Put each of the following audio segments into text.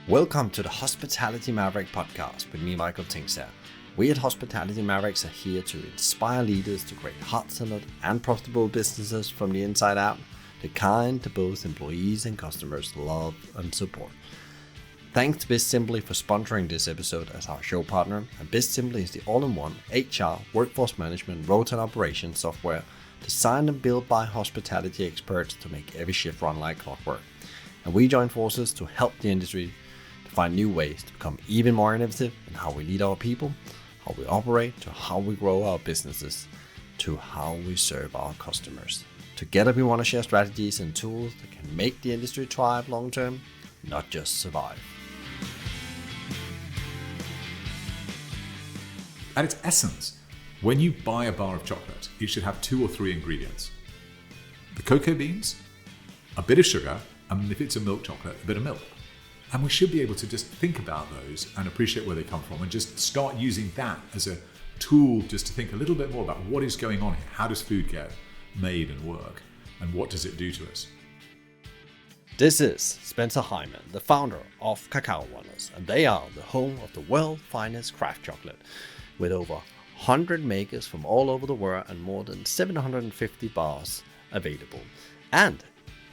Welcome to the Hospitality Maverick podcast with me, Michael Tingsager. We at Hospitality Mavericks are here to inspire leaders to create heart-centered and profitable businesses from the inside out, the kind that both employees and customers love and support. Thanks to BizSimply for sponsoring this episode as our show partner, and BizSimply is the all-in-one HR, workforce management, rota and operations software designed and built by hospitality experts to make every shift run like clockwork. And we join forces to help the industry to find new ways to become even more innovative in how we lead our people, how we operate, to how we grow our businesses, to how we serve our customers. Together we want to share strategies and tools that can make the industry thrive long term, not just survive. At its essence, when you buy a bar of chocolate, it should have 2 or 3 ingredients. The cocoa beans, a bit of sugar, and if it's a milk chocolate, a bit of milk. And we should be able to just think about those and appreciate where they come from and just start using that as a tool just to think a little bit more about what is going on here. How does food get made and work? And what does it do to us? This is Spencer Hyman, the founder of Cacao Runners, and they are the home of the world's finest craft chocolate, with over 100 makers from all over the world and more than 750 bars available. And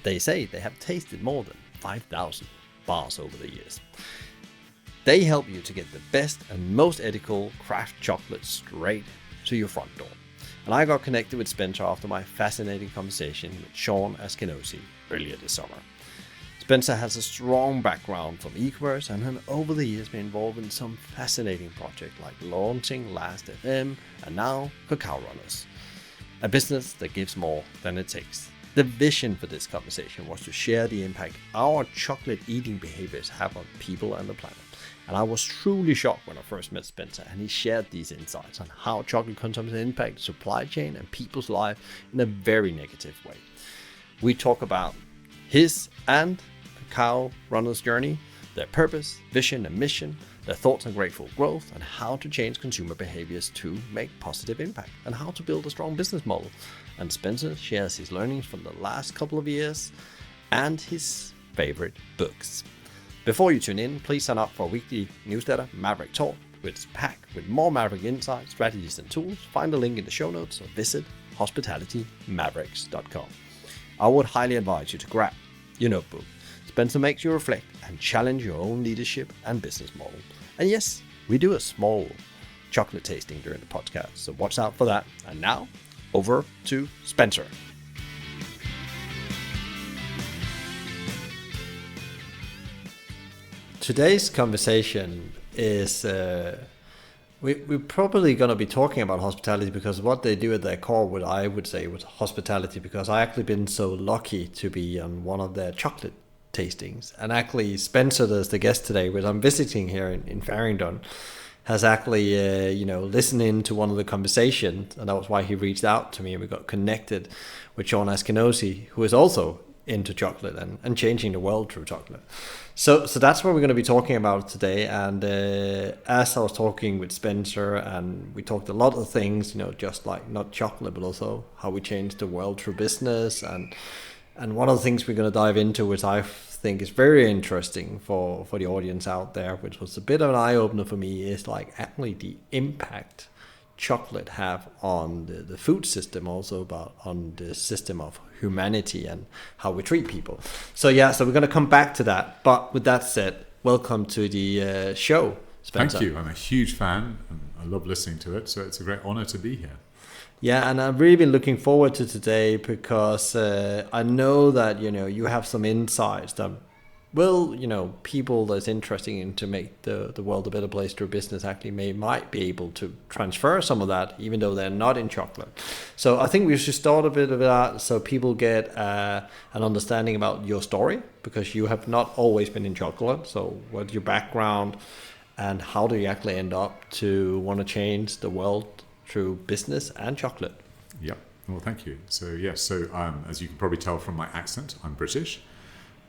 they say they have tasted more than 5,000 bars over the years. They help you to get the best and most ethical craft chocolate straight to your front door. And I got connected with Spencer after my fascinating conversation with Sean Askinosi earlier this summer. Spencer has a strong background from e-commerce and has over the years been involved in some fascinating projects like launching Last FM and now Cacao Runners, a business that gives more than it takes. The vision for this conversation was to share the impact our chocolate eating behaviors have on people and the planet. And I was truly shocked when I first met Spencer and he shared these insights on how chocolate consumption impacts supply chain and people's life in a very negative way. We talk about his and Cacao Runners' journey, their purpose, vision and mission, their thoughts on grateful growth, and how to change consumer behaviors to make positive impact, and how to build a strong business model. And Spencer shares his learnings from the last couple of years and his favorite books. Before you tune in, please sign up for a weekly newsletter, Maverick Talk, which is packed with more Maverick insights, strategies and tools. Find the link in the show notes or visit hospitalitymavericks.com. I would highly advise you to grab your notebook. Spencer makes you reflect and challenge your own leadership and business model. And yes, we do a small chocolate tasting during the podcast, so watch out for that. And now, over to Spencer. Today's conversation is, we're probably going to be talking about hospitality because what they do at their core, what I would say was hospitality, because I actually been so lucky to be on one of their chocolate tastings. And actually Spencer, as the guest today, which I'm visiting here in Farringdon, has actually, listened in to one of the conversations, and that was why he reached out to me, and we got connected with Sean Askinosi, who is also into chocolate and changing the world through chocolate. So that's what we're going to be talking about today. And as I was talking with Spencer, and we talked a lot of things, just like not chocolate, but also how we change the world through business. And one of the things we're going to dive into, which I think is very interesting for the audience out there, which was a bit of an eye-opener for me, is like actually the impact chocolate have on the food system, also about on the system of humanity and how we treat people. So we're going to come back to that. But with that said, welcome to the show, Spencer. Thank you. I'm a huge fan and I love listening to it. So it's a great honor to be here. Yeah, and I've really been looking forward to today because I know that, you have some insights that people that's interested in to make the world a better place through business actually might be able to transfer some of that, even though they're not in chocolate. So I think we should start a bit of that so people get an understanding about your story, because you have not always been in chocolate. So what's your background and how do you actually end up to want to change the world through business and chocolate? Yeah, well, thank you. So as you can probably tell from my accent, I'm British,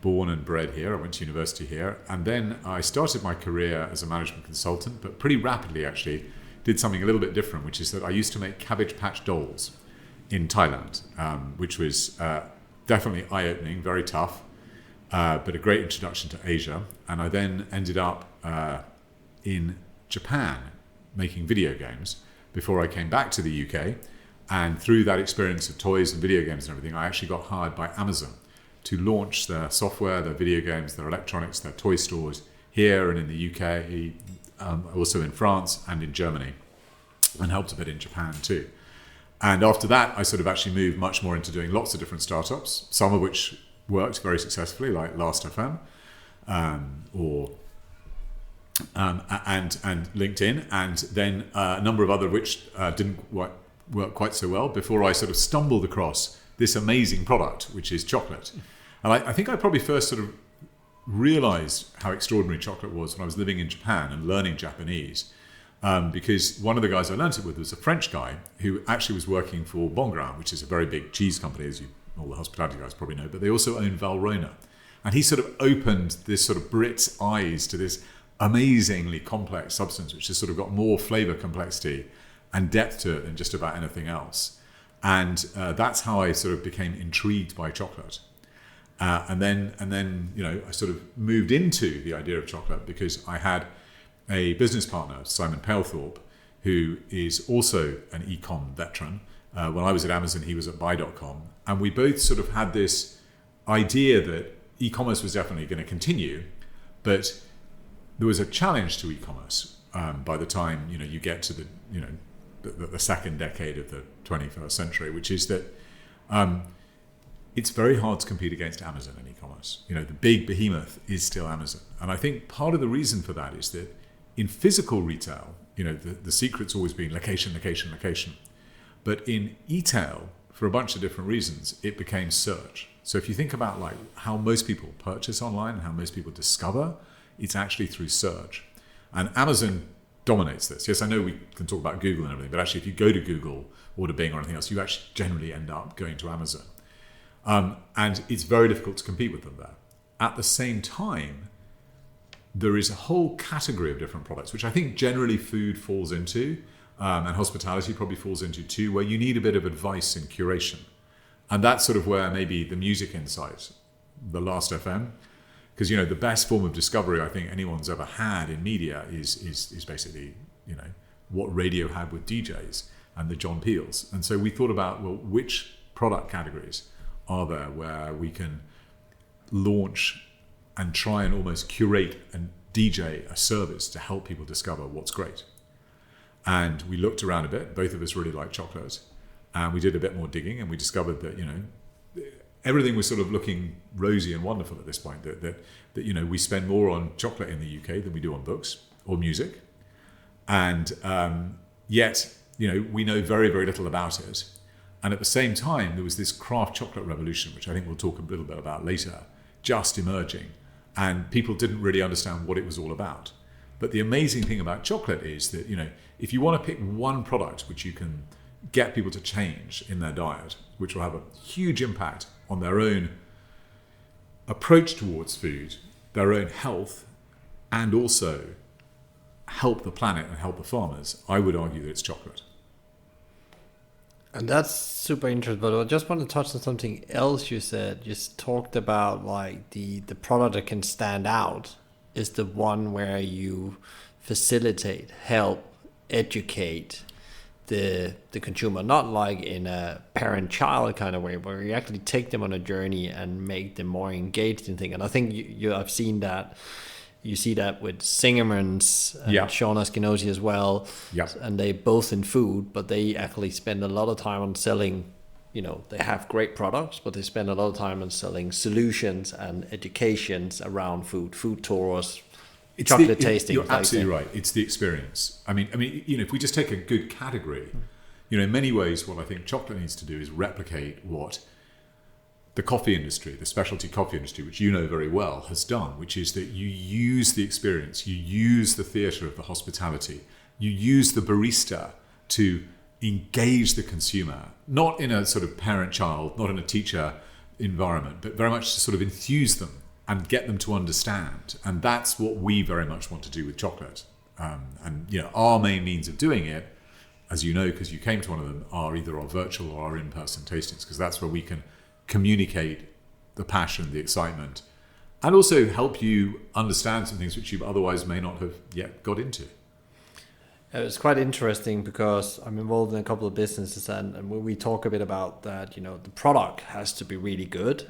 born and bred here. I went to university here, and then I started my career as a management consultant, but pretty rapidly actually did something a little bit different, which is that I used to make Cabbage Patch dolls in Thailand, which was definitely eye-opening, very tough. but a great introduction to Asia. And I then ended up in Japan making video games before I came back to the UK. And through that experience of toys and video games and everything, I actually got hired by Amazon to launch their software, their video games, their electronics, their toy stores here and in the UK, also in France and in Germany, and helped a bit in Japan too. And after that, I sort of actually moved much more into doing lots of different startups, some of which worked very successfully, like Last.fm, and LinkedIn, and then a number of other which didn't work quite so well before I sort of stumbled across this amazing product, which is chocolate. And I think I probably first sort of realized how extraordinary chocolate was when I was living in Japan and learning Japanese, because one of the guys I learned it with was a French guy who actually was working for Bongrain, which is a very big cheese company, as all the hospitality guys probably know, but they also own Valrhona. And he sort of opened this sort of Brit's eyes to this amazingly complex substance, which has sort of got more flavor complexity and depth to it than just about anything else. And that's how I sort of became intrigued by chocolate. And then, I sort of moved into the idea of chocolate because I had a business partner, Simon Palethorpe, who is also an e-com veteran. When I was at Amazon, he was at buy.com. And we both sort of had this idea that e-commerce was definitely going to continue, but there was a challenge to e-commerce by the time you get to the second decade of the 21st century, which is that it's very hard to compete against Amazon in e-commerce. The big behemoth is still Amazon. And I think part of the reason for that is that in physical retail, the secret's always been location, location, location. But in e-tail, for a bunch of different reasons, it became search. So if you think about like how most people purchase online and how most people discover, it's actually through search. And Amazon dominates this. Yes, I know we can talk about Google and everything, but actually if you go to Google or to Bing or anything else, you actually generally end up going to Amazon. And it's very difficult to compete with them there. At the same time, there is a whole category of different products, which I think generally food falls into, and hospitality probably falls into too, where you need a bit of advice and curation. And that's sort of where maybe the music insight, the Last.fm, because the best form of discovery I think anyone's ever had in media is basically what radio had with DJs and the John Peels. And so we thought about, well, which product categories are there where we can launch and try and almost curate and DJ a service to help people discover what's great. And we looked around a bit. Both of us really like chocolate, and we did a bit more digging, and we discovered that everything was sort of looking rosy and wonderful at this point. That we spend more on chocolate in the UK than we do on books or music, and yet we know very, very little about it. And at the same time, there was this craft chocolate revolution, which I think we'll talk a little bit about later, just emerging, and people didn't really understand what it was all about. But the amazing thing about chocolate is that if you want to pick one product which you can get people to change in their diet, which will have a huge impact on their own approach towards food, their own health, and also help the planet and help the farmers, I would argue that it's chocolate. And that's super interesting, but I just want to touch on something else you said. You talked about like the product that can stand out is the one where you facilitate, help, educate the consumer, not like in a parent-child kind of way, where you actually take them on a journey and make them more engaged in things. And I think I've seen that. You see that with Singerman's and Sean Askinosi as well. Yeah. And they both in food, but they actually spend a lot of time on selling, they have great products, but they spend a lot of time on selling solutions and educations around food tours, chocolate tasting. You're absolutely right. It's the experience. I mean, if we just take a good category, in many ways, what I think chocolate needs to do is replicate what the coffee industry, the specialty coffee industry, which you know very well, has done, which is that you use the experience, you use the theatre of the hospitality, you use the barista to engage the consumer, not in a sort of parent-child, not in a teacher environment, but very much to sort of enthuse them and get them to understand. And that's what we very much want to do with chocolate. Our main means of doing it, as you know, because you came to one of them, are either our virtual or our in-person tastings, because that's where we can communicate the passion, the excitement, and also help you understand some things which you otherwise may not have yet got into. It's quite interesting because I'm involved in a couple of businesses, and when we talk a bit about that, the product has to be really good.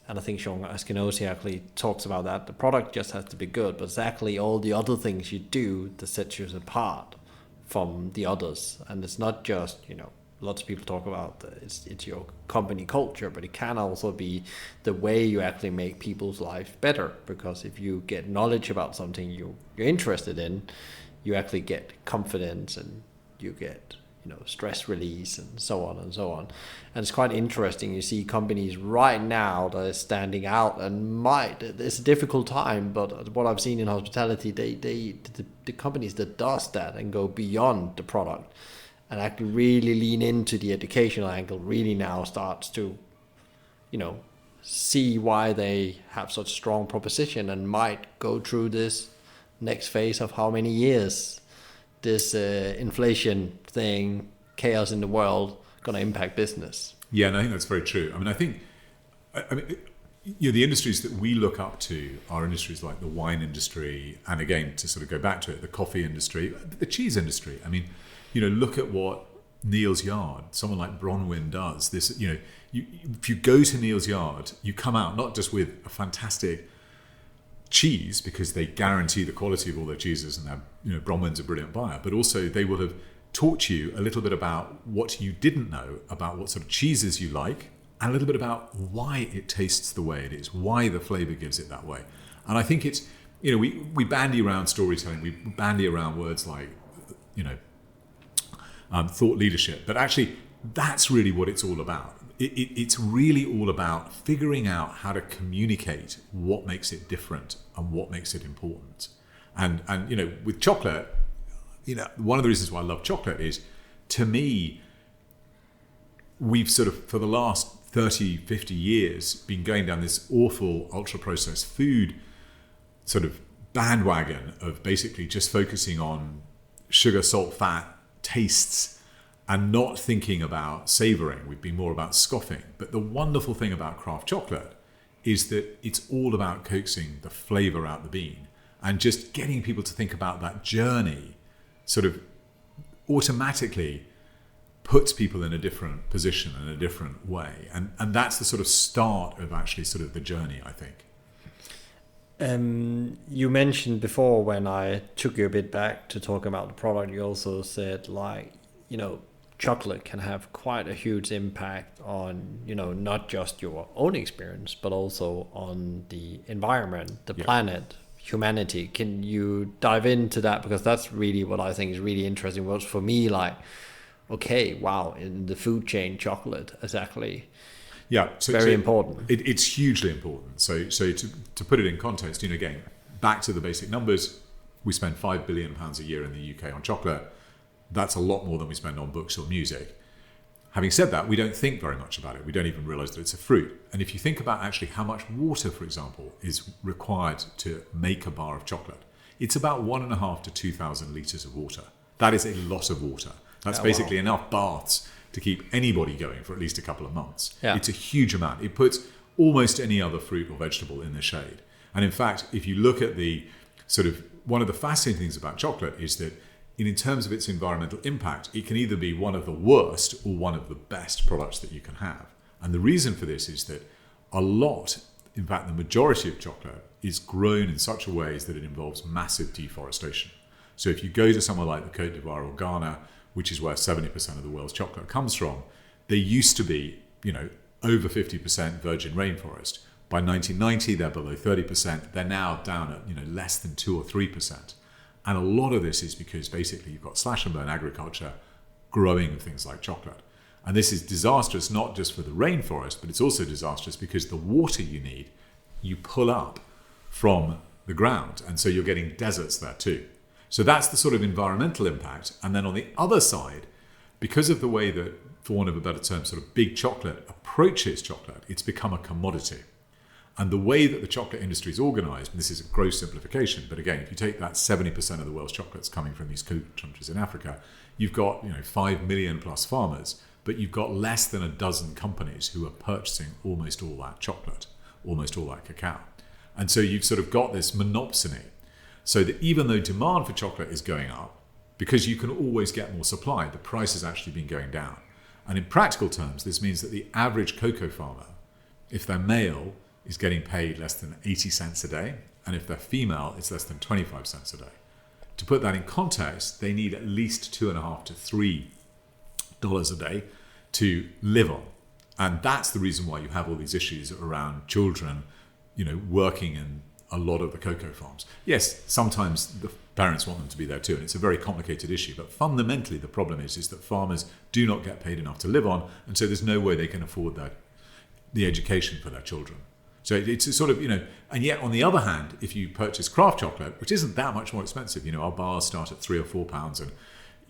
And I think Sean Askinosi actually talks about that. The product just has to be good, but it's actually all the other things you do that set you apart from the others. And it's not just, lots of people talk about it's your company culture, but it can also be the way you actually make people's life better. Because if you get knowledge about something you're interested in, you actually get confidence and you get stress release and so on and so on. And it's quite interesting. You see companies right now that are standing out, and it's a difficult time, but what I've seen in hospitality, the companies that does that and go beyond the product and actually really lean into the educational angle really now starts to, see why they have such a strong proposition and might go through this next phase of how many years this inflation thing, chaos in the world, going to impact business. Yeah, and I think that's very true. I think the industries that we look up to are industries like the wine industry, and again, to sort of go back to it, the coffee industry, the cheese industry. Look at what Neal's Yard, someone like Bronwyn does. This, if you go to Neal's Yard, you come out not just with a fantastic cheese, because they guarantee the quality of all their cheeses, and Bronwyn's a brilliant buyer, but also they will have taught you a little bit about what you didn't know about what sort of cheeses you like, and a little bit about why it tastes the way it is, why the flavor gives it that way. And I think it's, we bandy around storytelling, we bandy around words like, thought leadership, but actually that's really what it's all about. It's really all about figuring out how to communicate what makes it different and what makes it important. And with chocolate, one of the reasons why I love chocolate is, to me, we've sort of, for the last 30, 50 years, been going down this awful ultra-processed food sort of bandwagon of basically just focusing on sugar, salt, fat, tastes, and not thinking about savouring. We've been more about scoffing. But the wonderful thing about craft chocolate is that it's all about coaxing the flavour out the bean and just getting people to think about that journey sort of automatically puts people in a different position in a different way. And that's the sort of start of actually sort of the journey, I think. You mentioned before, when I took you a bit back to talk about the product, you also said, chocolate can have quite a huge impact on, not just your own experience, but also on the environment, the planet, humanity. Can you dive into that? Because that's really what I think is really interesting. Was for me okay, wow, in the food chain, chocolate is actually very important. It's hugely important. So to put it in context, again, back to the basic numbers, we spend £5 billion a year in the UK on chocolate. That's a lot more than we spend on books or music. Having said that, we don't think very much about it. We don't even realise that it's a fruit. And if you think about actually how much water, for example, is required to make a bar of chocolate, it's about 1.5 to 2,000 litres of water. That is a lot of water. That's basically enough baths to keep anybody going for at least a couple of months. Yeah. It's a huge amount. It puts almost any other fruit or vegetable in the shade. And in fact, if you look at the sort of, one of the fascinating things about chocolate is that in terms of its environmental impact, it can either be one of the worst or one of the best products that you can have. And the reason for this is that a lot, in fact, the majority of chocolate is grown in such a way that it involves massive deforestation. So if you go to somewhere like the Côte d'Ivoire or Ghana, which is where 70% of the world's chocolate comes from, there used to be, over 50% virgin rainforest. By 1990, they're below 30%. They're now down at, less than 2 or 3%. And a lot of this is because basically you've got slash and burn agriculture growing things like chocolate. And this is disastrous, not just for the rainforest, but it's also disastrous because the water you need, you pull up from the ground. And so you're getting deserts there too. So that's the sort of environmental impact. And then on the other side, because of the way that, for want of a better term, sort of big chocolate approaches chocolate, it's become a commodity. And the way that the chocolate industry is organized, and this is a gross simplification, but again, if you take that 70% of the world's chocolates coming from these countries in Africa, you've got 5 million plus farmers, but you've got less than a dozen companies who are purchasing almost all that chocolate, almost all that cacao. And so you've sort of got this monopsony. So that even though demand for chocolate is going up, because you can always get more supply, the price has actually been going down. And in practical terms, this means that the average cocoa farmer, if they're male, is getting paid less than 80 cents a day, and if they're female, it's less than 25 cents a day. To put that in context, they need at least $2.50 to $3 a day to live on. And that's the reason why you have all these issues around children, working in a lot of the cocoa farms. Yes, sometimes the parents want them to be there too, and it's a very complicated issue. But fundamentally, the problem is that farmers do not get paid enough to live on, and so there's no way they can afford the education for their children. So it's a sort of, and yet on the other hand, if you purchase craft chocolate, which isn't that much more expensive, our bars start at £3 or £4, and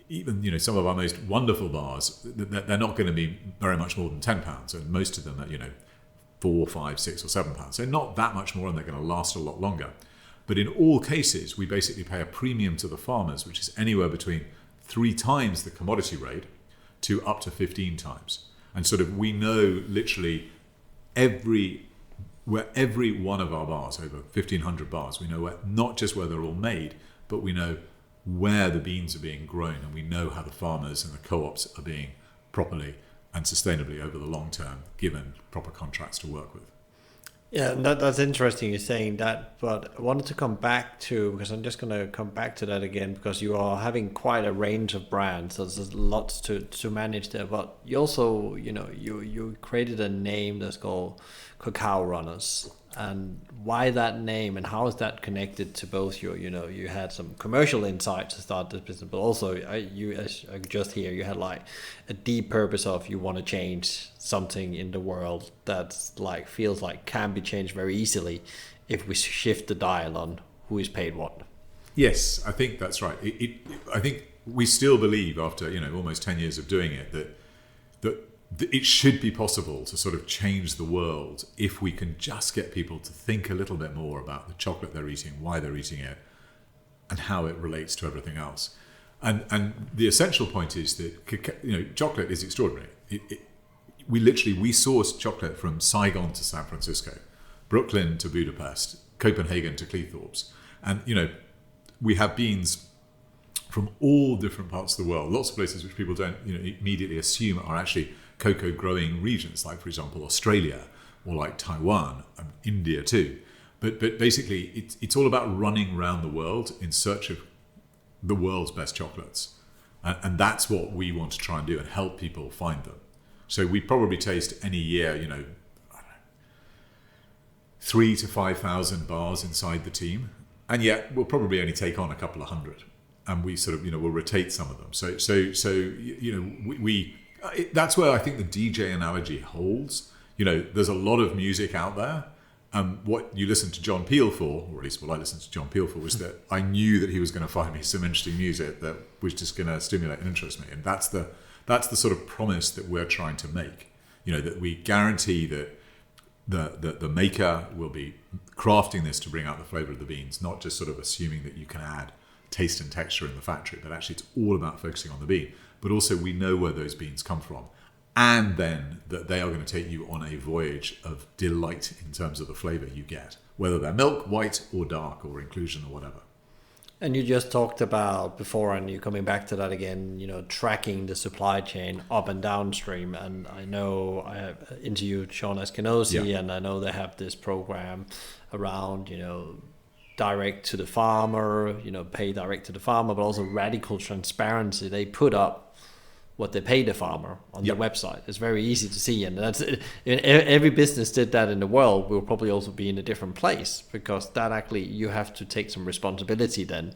even, some of our most wonderful bars, they're not going to be very much more than £10, and most of them are, £4, £5, £6 or £7. So not that much more, and they're going to last a lot longer. But in all cases, we basically pay a premium to the farmers, which is anywhere between 3 times the commodity rate to up to 15 times. And sort of we know literally every one of our bars, over 1,500 bars, we know not just where they're all made, but we know where the beans are being grown, and we know how the farmers and the co-ops are being properly and sustainably over the long term given proper contracts to work with. Yeah, that's interesting you're saying that, but I wanted to come back to, because I'm just going to come back to that again, because you are having quite a range of brands, so there's lots to manage there, but you also, you created a name that's called Cacao Runners, and why that name, and how is that connected to both your, you had some commercial insights to start this business, but also as I just hear, you had like a deep purpose of you want to change something in the world that's like feels like can be changed very easily if we shift the dial on who is paid what. Yes, I think that's right. I think we still believe after almost 10 years of doing it that it should be possible to sort of change the world if we can just get people to think a little bit more about the chocolate they're eating, why they're eating it, and how it relates to everything else. And the essential point is that chocolate is extraordinary. We source chocolate from Saigon to San Francisco, Brooklyn to Budapest, Copenhagen to Cleethorpes, and we have beans from all different parts of the world. Lots of places which people don't immediately assume are actually cocoa growing regions, like for example Australia or like Taiwan and India too. But basically it's all about running around the world in search of the world's best chocolates, and that's what we want to try and do and help people find them. So we probably taste any year 3,000 to 5,000 bars inside the team, and yet we'll probably only take on a couple of hundred, and we sort of we'll rotate some of them. So we that's where I think the DJ analogy holds. There's a lot of music out there, and what you listen to John Peel for, or at least what I listened to John Peel for, was that I knew that he was going to find me some interesting music that was just going to stimulate and interest me, and that's the sort of promise that we're trying to make. That we guarantee that the maker will be crafting this to bring out the flavour of the beans, not just sort of assuming that you can add taste and texture in the factory, but actually it's all about focusing on the bean. But also we know where those beans come from, and then that they are going to take you on a voyage of delight in terms of the flavour you get, whether they're milk, white or dark or inclusion or whatever. And you just talked about before, and you're coming back to that again, tracking the supply chain up and downstream. And I know I have interviewed Sean Eskenazi, and I know they have this program around, direct to the farmer, pay direct to the farmer, but also radical transparency. They put up what they pay the farmer on the website. It's very easy to see, and that's every business did that in the world will probably also be in a different place, because that actually you have to take some responsibility then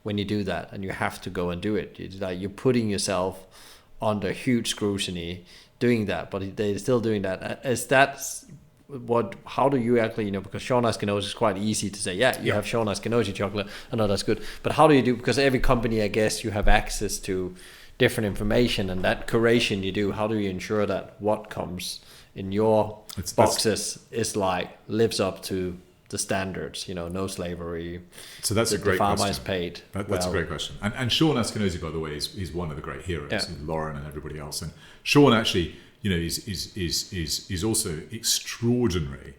when you do that, and you have to go and do it. It's like you're putting yourself under huge scrutiny doing that, but they're still doing that. Is that how do you actually, because Sean Eskenazi is quite easy to say, you have Sean Eskenazi chocolate, I know that's good, but how do you do, because every company, I guess, you have access to different information, and that curation you do, how do you ensure that what comes in your boxes is lives up to the standards, no slavery? So that's a great question. The farmer is paid. That's a great question. And Sean Eskenazi, by the way, is one of the great heroes, Lauren and everybody else. And Sean actually, is also extraordinary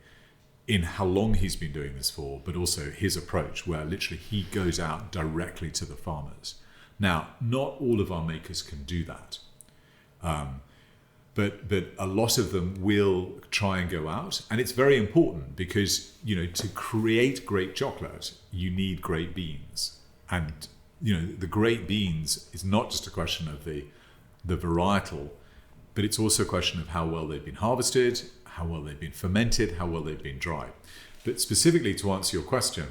in how long he's been doing this for, but also his approach, where literally he goes out directly to the farmers. Now, not all of our makers can do that, but a lot of them will try and go out, and it's very important because to create great chocolate, you need great beans, and the great beans is not just a question of the varietal, but it's also a question of how well they've been harvested, how well they've been fermented, how well they've been dried. But specifically to answer your question,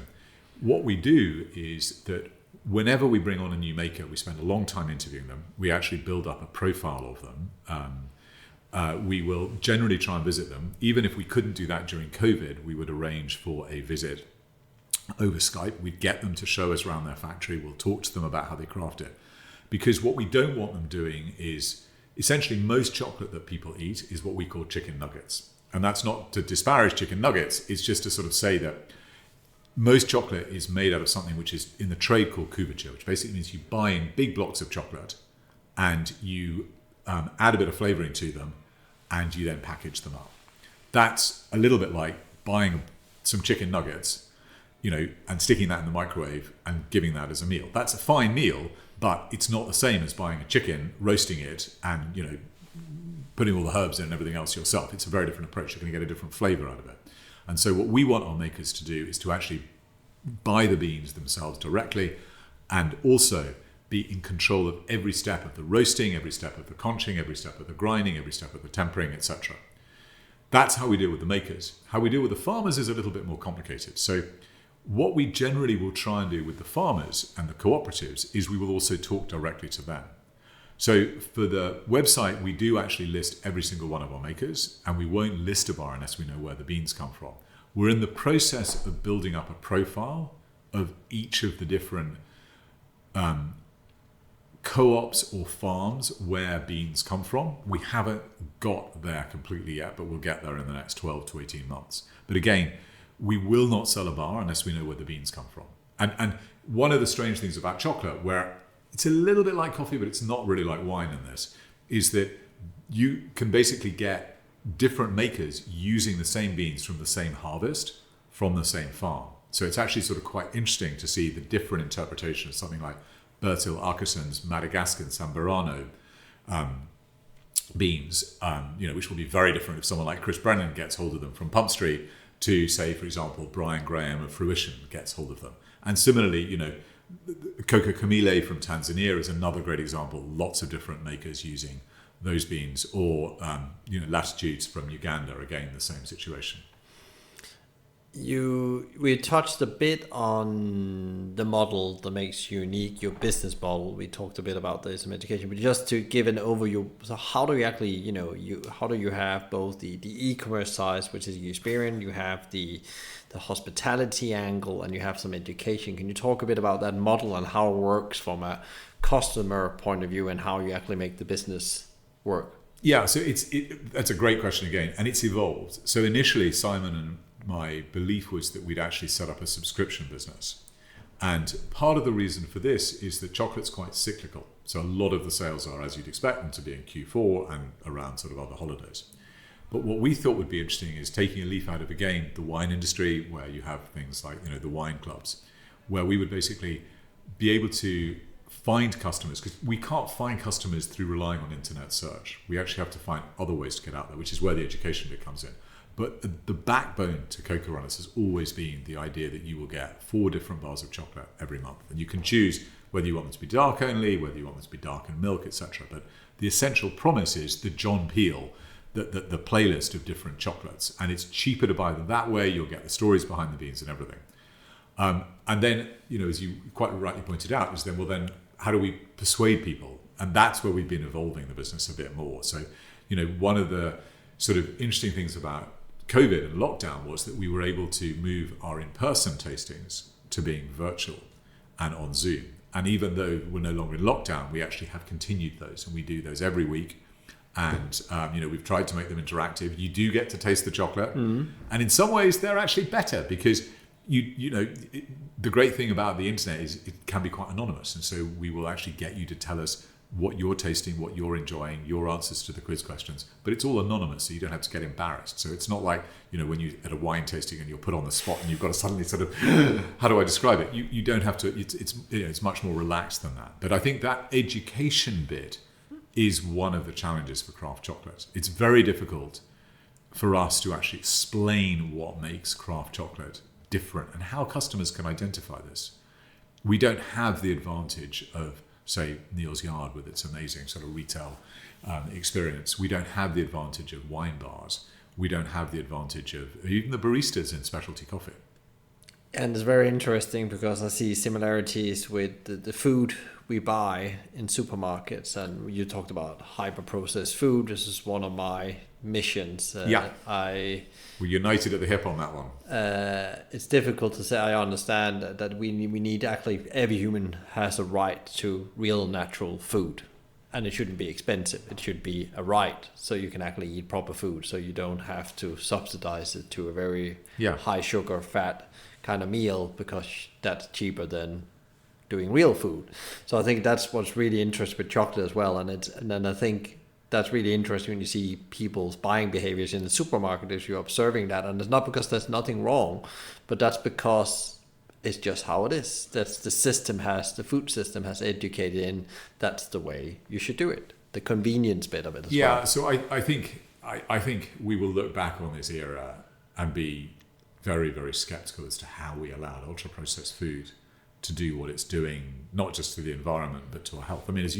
what we do is that whenever we bring on a new maker, we spend a long time interviewing them. We actually build up a profile of them. We will generally try and visit them. Even if we couldn't do that during COVID, we would arrange for a visit over Skype. We'd get them to show us around their factory. We'll talk to them about how they craft it. Because what we don't want them doing is, essentially most chocolate that people eat is what we call chicken nuggets. And that's not to disparage chicken nuggets, it's just to sort of say that most chocolate is made out of something which is in the trade called couverture, which basically means you buy in big blocks of chocolate and you add a bit of flavoring to them and you then package them up. That's a little bit like buying some chicken nuggets, and sticking that in the microwave and giving that as a meal. That's a fine meal, but it's not the same as buying a chicken, roasting it, and putting all the herbs in and everything else yourself. It's a very different approach. You're going to get a different flavor out of it. And so what we want our makers to do is to actually buy the beans themselves directly, and also be in control of every step of the roasting, every step of the conching, every step of the grinding, every step of the tempering, etc. That's how we deal with the makers. How we deal with the farmers is a little bit more complicated. So what we generally will try and do with the farmers and the cooperatives is we will also talk directly to them. So for the website, we do actually list every single one of our makers, and we won't list a bar unless we know where the beans come from. We're in the process of building up a profile of each of the different co-ops or farms where beans come from. We haven't got there completely yet, but we'll get there in the next 12 to 18 months. But again, we will not sell a bar unless we know where the beans come from. And one of the strange things about chocolate, where it's a little bit like coffee, but it's not really like wine in this, is that you can basically get different makers using the same beans from the same harvest from the same farm. So it's actually sort of quite interesting to see the different interpretation of something like Bertil Akeson's Madagascar Samburano beans, which will be very different if someone like Chris Brennan gets hold of them from Pump Street to, say, for example, Brian Graham of Fruition gets hold of them. And similarly, Coca Camile from Tanzania is another great example. Lots of different makers using those beans, or Latitudes from Uganda, again, the same situation. We touched a bit on the model that makes you unique, your business model. We talked a bit about this in education, but just to give an overview, so how do you actually, how do you have both the e-commerce side, which is your experience, you have the hospitality angle, and you have some education. Can you talk a bit about that model and how it works from a customer point of view, and how you actually make the business work? Yeah, so that's a great question again, and it's evolved. So initially, Simon and my belief was that we'd actually set up a subscription business. And part of the reason for this is that chocolate's quite cyclical. So a lot of the sales are, as you'd expect them to be, in Q4 and around sort of other holidays. But what we thought would be interesting is taking a leaf out of, again, the wine industry, where you have things like, the wine clubs, where we would basically be able to find customers, because we can't find customers through relying on internet search. We actually have to find other ways to get out there, which is where the education bit comes in. But the backbone to Cocoa Runners has always been the idea that you will get 4 different bars of chocolate every month. And you can choose whether you want them to be dark only, whether you want them to be dark and milk, etc. But the essential promise is the John Peel, the playlist of different chocolates. And it's cheaper to buy them that way. You'll get the stories behind the beans and everything. And then, as you quite rightly pointed out, is then how do we persuade people? And that's where we've been evolving the business a bit more. So, one of the sort of interesting things about COVID and lockdown was that we were able to move our in-person tastings to being virtual and on Zoom. And even though we're no longer in lockdown, we actually have continued those, and we do those every week. And we've tried to make them interactive. You do get to taste the chocolate, and in some ways they're actually better, because the great thing about the internet is it can be quite anonymous, and so we will actually get you to tell us what you're tasting, what you're enjoying, your answers to the quiz questions. But it's all anonymous, so you don't have to get embarrassed. So it's not like, when you at a wine tasting and you're put on the spot and you've got to suddenly sort of, how do I describe it? You don't have to. It's much more relaxed than that. But I think that education bit is one of the challenges for craft chocolate. It's very difficult for us to actually explain what makes craft chocolate different and how customers can identify this. We don't have the advantage of, say, Neal's Yard with its amazing sort of retail experience. We don't have the advantage of wine bars. We don't have the advantage of even the baristas in specialty coffee. And it's very interesting because I see similarities with the food we buy in supermarkets. And you talked about hyper-processed food. This is one of my missions. We're united at the hip on that one. It's difficult to say. I understand that we need, actually, every human has a right to real natural food. And it shouldn't be expensive. It should be a right, so you can actually eat proper food, so you don't have to subsidize it to a very high sugar, fat kind of meal, because that's cheaper than doing real food. So I think that's what's really interesting with chocolate as well. And then I think that's really interesting when you see people's buying behaviors in the supermarket, as you're observing that. And it's not because there's nothing wrong, but that's because it's just how it is. That's the food system has educated in, that's the way you should do it. The convenience bit of it as well. So I think we will look back on this era and be very, very skeptical as to how we allowed ultra-processed food to do what it's doing, not just to the environment, but to our health. I mean, as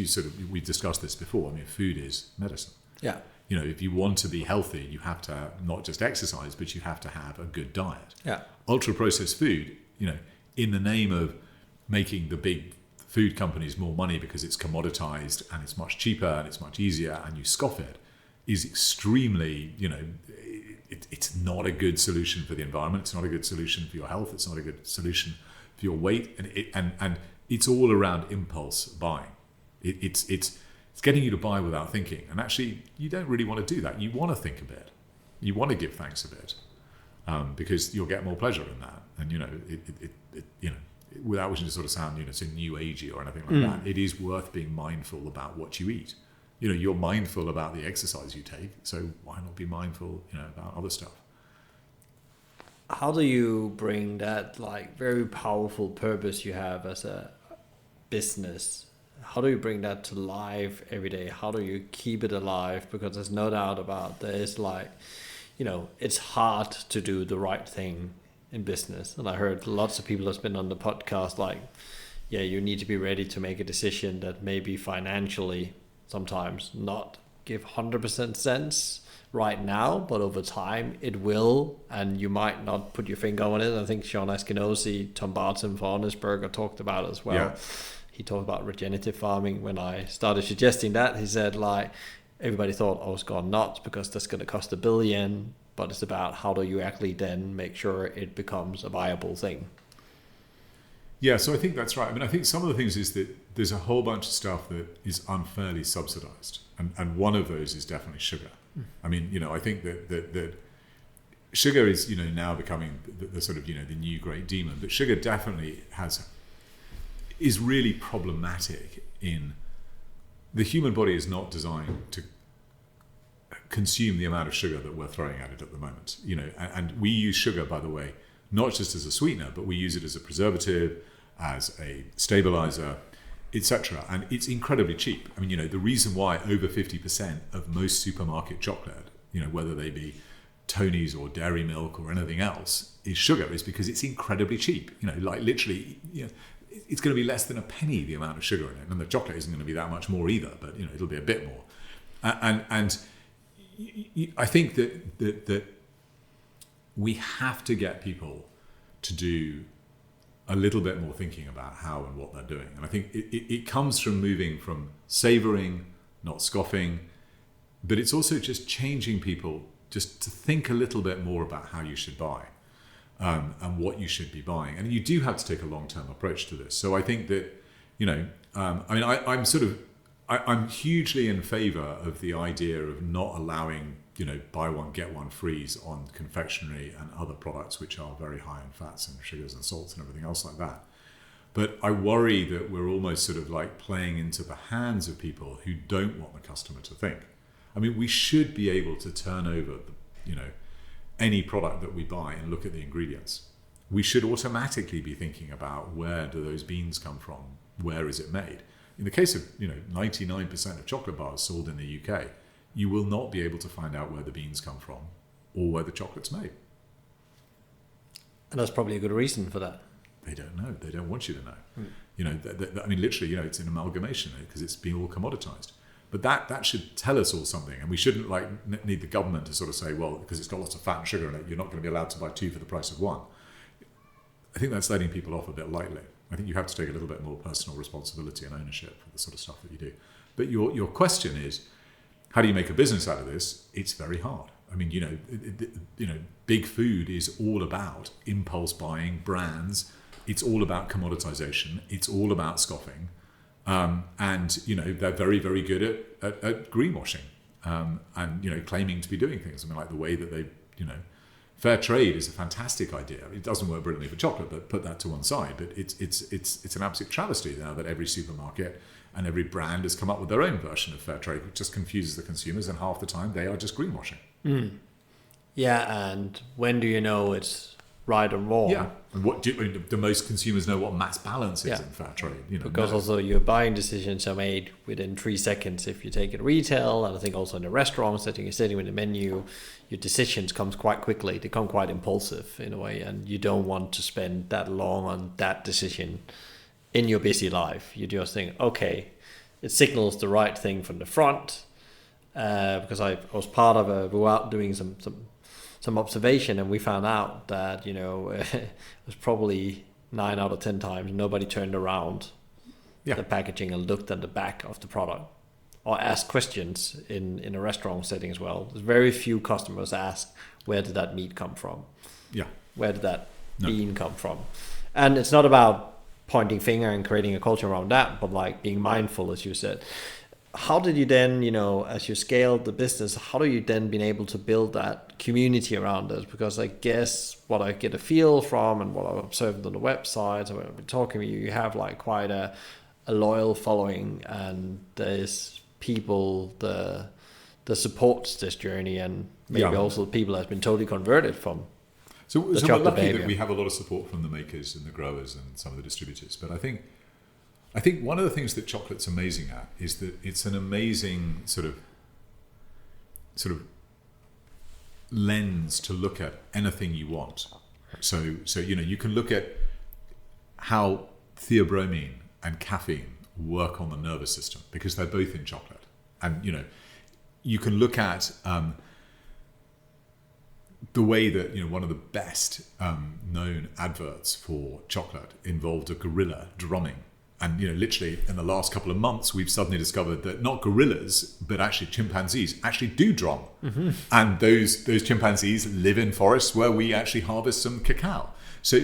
we discussed this before, I mean, food is medicine. Yeah. If you want to be healthy, you have to not just exercise, but you have to have a good diet. Yeah. Ultra-processed food, in the name of making the big food companies more money because it's commoditized and it's much cheaper and it's much easier and you scoff it, is extremely, it's not a good solution for the environment. It's not a good solution for your health. It's not a good solution for your weight. And it's all around impulse buying. It's getting you to buy without thinking. And actually, you don't really want to do that. You want to think a bit. You want to give thanks a bit. Because you'll get more pleasure in that, and without wishing to sort of sound so new agey or anything like that, it is worth being mindful about what you eat. You're mindful about the exercise you take, so why not be mindful, about other stuff? How do you bring that very powerful purpose you have as a business? How do you bring that to life every day? How do you keep it alive? Because there's no doubt about there's it's hard to do the right thing in business. And I heard lots of people that's been on the podcast you need to be ready to make a decision that maybe financially sometimes not give 100% sense right now, but over time it will, and you might not put your finger on it. I think Sean Eskenazi, Tom Barton for Honest Burger talked about it as well. Yeah. He talked about regenerative farming. When I started suggesting that, he said everybody thought I was gone nuts because that's going to cost $1 billion, but it's about how do you actually then make sure it becomes a viable thing. Yeah, so I think that's right. I mean, I think some of the things is that there's a whole bunch of stuff that is unfairly subsidized, and one of those is definitely sugar. I mean, I think that sugar is now becoming the sort of the new great demon, but sugar definitely is really problematic in. The human body is not designed to consume the amount of sugar that we're throwing at it at the moment. And we use sugar, by the way, not just as a sweetener, but we use it as a preservative, as a stabilizer, etc. And it's incredibly cheap. I mean, the reason why over 50% of most supermarket chocolate, whether they be Tony's or Dairy Milk or anything else, is sugar, is because it's incredibly cheap. Literally, it's going to be less than a penny the amount of sugar in it, and the chocolate isn't going to be that much more either, but it'll be a bit more. And I think that we have to get people to do a little bit more thinking about how and what they're doing. And I think it comes from moving from savoring, not scoffing, but it's also just changing people just to think a little bit more about how you should buy. And what you should be buying, and you do have to take a long-term approach to this. So I think that, I'm hugely in favour of the idea of not allowing, buy one get one frees on confectionery and other products which are very high in fats and sugars and salts and everything else like that. But I worry that we're almost sort of like playing into the hands of people who don't want the customer to think. I mean, we should be able to turn over, any product that we buy and look at the ingredients. We should automatically be thinking about, where do those beans come from? Where is it made? In the case of 99% of chocolate bars sold in the UK, you will not be able to find out where the beans come from or where the chocolate's made. And that's probably a good reason for that. They don't know. They don't want you to know. I mean, literally, it's an amalgamation because it's been all commoditized. But that should tell us all something, and we shouldn't need the government to sort of say, well, because it's got lots of fat and sugar in it, you're not going to be allowed to buy 2 for the price of 1. I think that's letting people off a bit lightly. I think you have to take a little bit more personal responsibility and ownership for the sort of stuff that you do. But your question is, how do you make a business out of this? It's very hard. I mean, big food is all about impulse buying, brands. It's all about commoditization. It's all about scoffing. And they're very, very good at greenwashing and claiming to be doing things. I mean, like the way that they, fair trade is a fantastic idea. It doesn't work brilliantly for chocolate, but put that to one side. But it's an absolute travesty now that every supermarket and every brand has come up with their own version of fair trade, which just confuses the consumers, and half the time they are just greenwashing. Yeah, and when do you know it's right or wrong? Yeah, and do most consumers know what mass balance is in fair trade? Because also your buying decisions are made within 3 seconds if you take it retail, and I think also in the restaurant setting, you're sitting with the menu, your decisions comes quite quickly. They come quite impulsive in a way, and you don't want to spend that long on that decision in your busy life. You just think, okay, it signals the right thing from the front, because I was part of we were out doing some observation, and we found out that it was probably 9 out of 10 times nobody turned around the packaging and looked at the back of the product or asked questions in a restaurant setting as well. There's very few customers ask, where did that meat come from? Yeah. Where did that bean come from? And it's not about pointing finger and creating a culture around that, but like being mindful, as you said. How did you then, as you scaled the business, how do you then been able to build that community around it? Because I guess what I get a feel from and what I've observed on the website, and when I've been talking to you, you have like quite a loyal following, and there's people that supports this journey, and maybe also people that have been totally converted from. So we're lucky that we have a lot of support from the makers and the growers and some of the distributors. But I think one of the things that chocolate's amazing at is that it's an amazing sort of lens to look at anything you want. So you can look at how theobromine and caffeine work on the nervous system because they're both in chocolate, and you can look at the way that one of the best known adverts for chocolate involved a gorilla drumming. And literally in the last couple of months, we've suddenly discovered that not gorillas, but actually chimpanzees actually do drum. Mm-hmm. And those chimpanzees live in forests where we actually harvest some cacao. So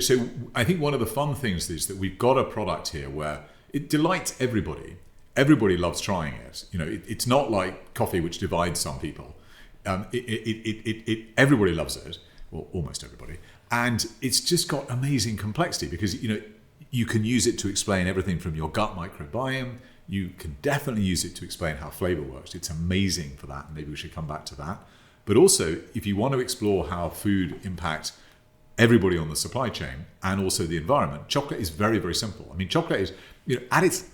I think one of the fun things is that we've got a product here where it delights everybody. Everybody loves trying it. It's not like coffee, which divides some people. Everybody loves it, or almost everybody. And it's just got amazing complexity because, you can use it to explain everything from your gut microbiome. You can definitely use it to explain how flavor works. It's amazing for that. Maybe we should come back to that. But also, if you want to explore how food impacts everybody on the supply chain and also the environment, chocolate is very, very simple. I mean, chocolate is, at its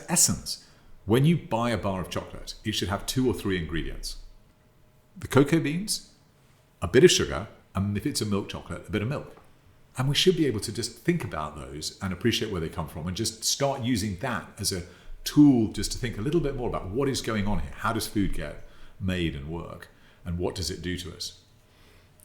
essence, when you buy a bar of chocolate, it should have 2 or 3 ingredients. The cocoa beans, a bit of sugar, and if it's a milk chocolate, a bit of milk. And we should be able to just think about those and appreciate where they come from and just start using that as a tool just to think a little bit more about what is going on here. How does food get made and work? And what does it do to us?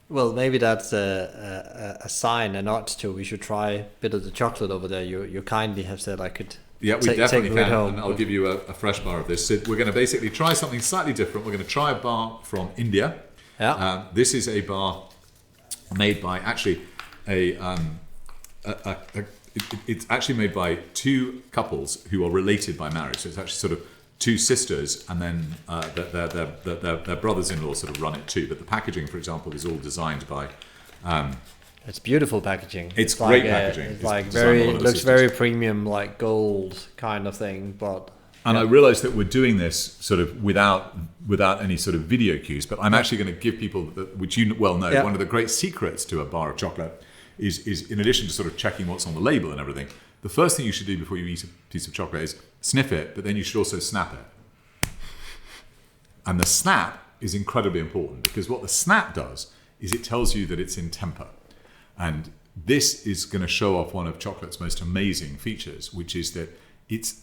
Well, maybe that's a sign, a nod to we should try a bit of the chocolate over there. You kindly have said I could we definitely can. Home. And I'll give you a fresh bar of this. So we're going to basically try something slightly different. We're going to try a bar from India. Yeah. This is a bar made by actually it's actually made by 2 couples who are related by marriage. So it's actually sort of 2 sisters, and then their brothers-in-law sort of run it too. But the packaging, for example, is all designed by It's beautiful packaging. It's great packaging. It's It's like designed very by one of the looks sisters. very premium, like gold kind of thing. But And I realize that we're doing this sort of without any sort of video cues, but I'm actually going to give people, which you well know, Yeah. one of the great secrets to a bar of chocolate is in addition to sort of checking what's on the label and everything, the first thing you should do before you eat a piece of chocolate is sniff it, but then you should also snap it. And the snap is incredibly important because what the snap does is it tells you that it's in temper. And this is going to show off one of chocolate's most amazing features, which is that it's,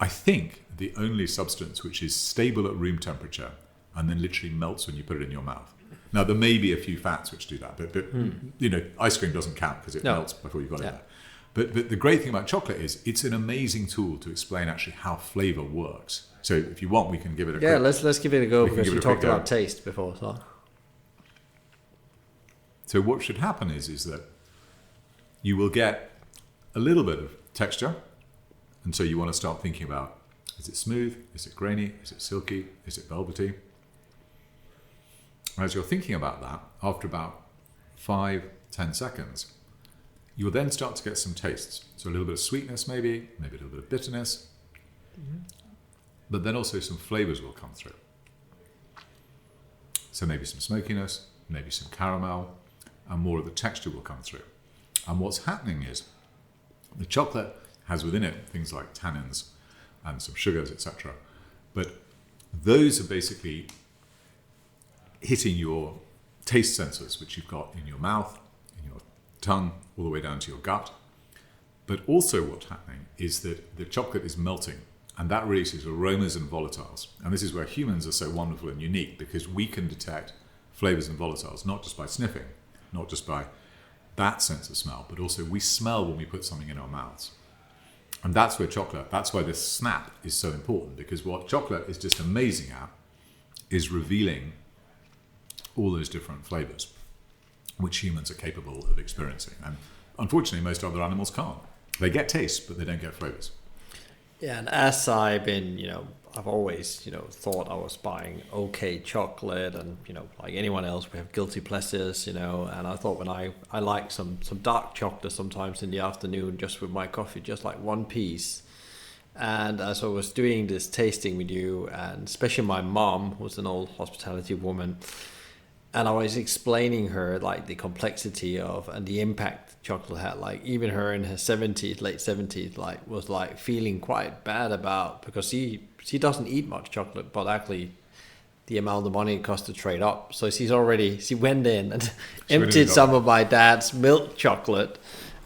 I think, the only substance which is stable at room temperature and then literally melts when you put it in your mouth. Now, there may be a few fats which do that, but you know, ice cream doesn't count because it melts before you've got it there. But the great thing about chocolate is it's an amazing tool to explain actually how flavor works. So if you want, we can give it a quick... let's give it a go We can because give we it a quick talked go. about taste before. So what should happen is that you will get a little bit of texture. And so you want to start thinking about, is it smooth? Is it grainy? Is it silky? Is it velvety? As you're thinking about that, after about 5-10 seconds, you will then start to get some tastes. So a little bit of sweetness maybe a little bit of bitterness, but then also some flavors will come through. So maybe some smokiness, maybe some caramel, and more of the texture will come through. And what's happening is the chocolate has within it things like tannins and some sugars, etc. But those are basically hitting your taste sensors, which you've got in your mouth, in your tongue, all the way down to your gut. But also what's happening is that the chocolate is melting, and that releases aromas and volatiles. And this is where humans are so wonderful and unique, because we can detect flavors and volatiles, not just by sniffing, not just by that sense of smell, but also we smell when we put something in our mouths. And that's why this snap is so important, because what chocolate is just amazing at is revealing all those different flavors, which humans are capable of experiencing. And unfortunately, most other animals can't. They get taste, but they don't get flavors. Yeah, and as I've been, I've always, thought I was buying okay chocolate, and like anyone else, we have guilty pleasures, and I thought when I like some dark chocolate sometimes in the afternoon, just with my coffee, just like one piece. And as I was doing this tasting with you, and especially my mom, who's an old hospitality woman, and I was explaining her like the complexity of and the impact chocolate had. Like even her in her 70s, late 70s, like was like feeling quite bad about, because she doesn't eat much chocolate, but actually the amount of money it costs to trade up. So she went in and emptied some of my dad's milk chocolate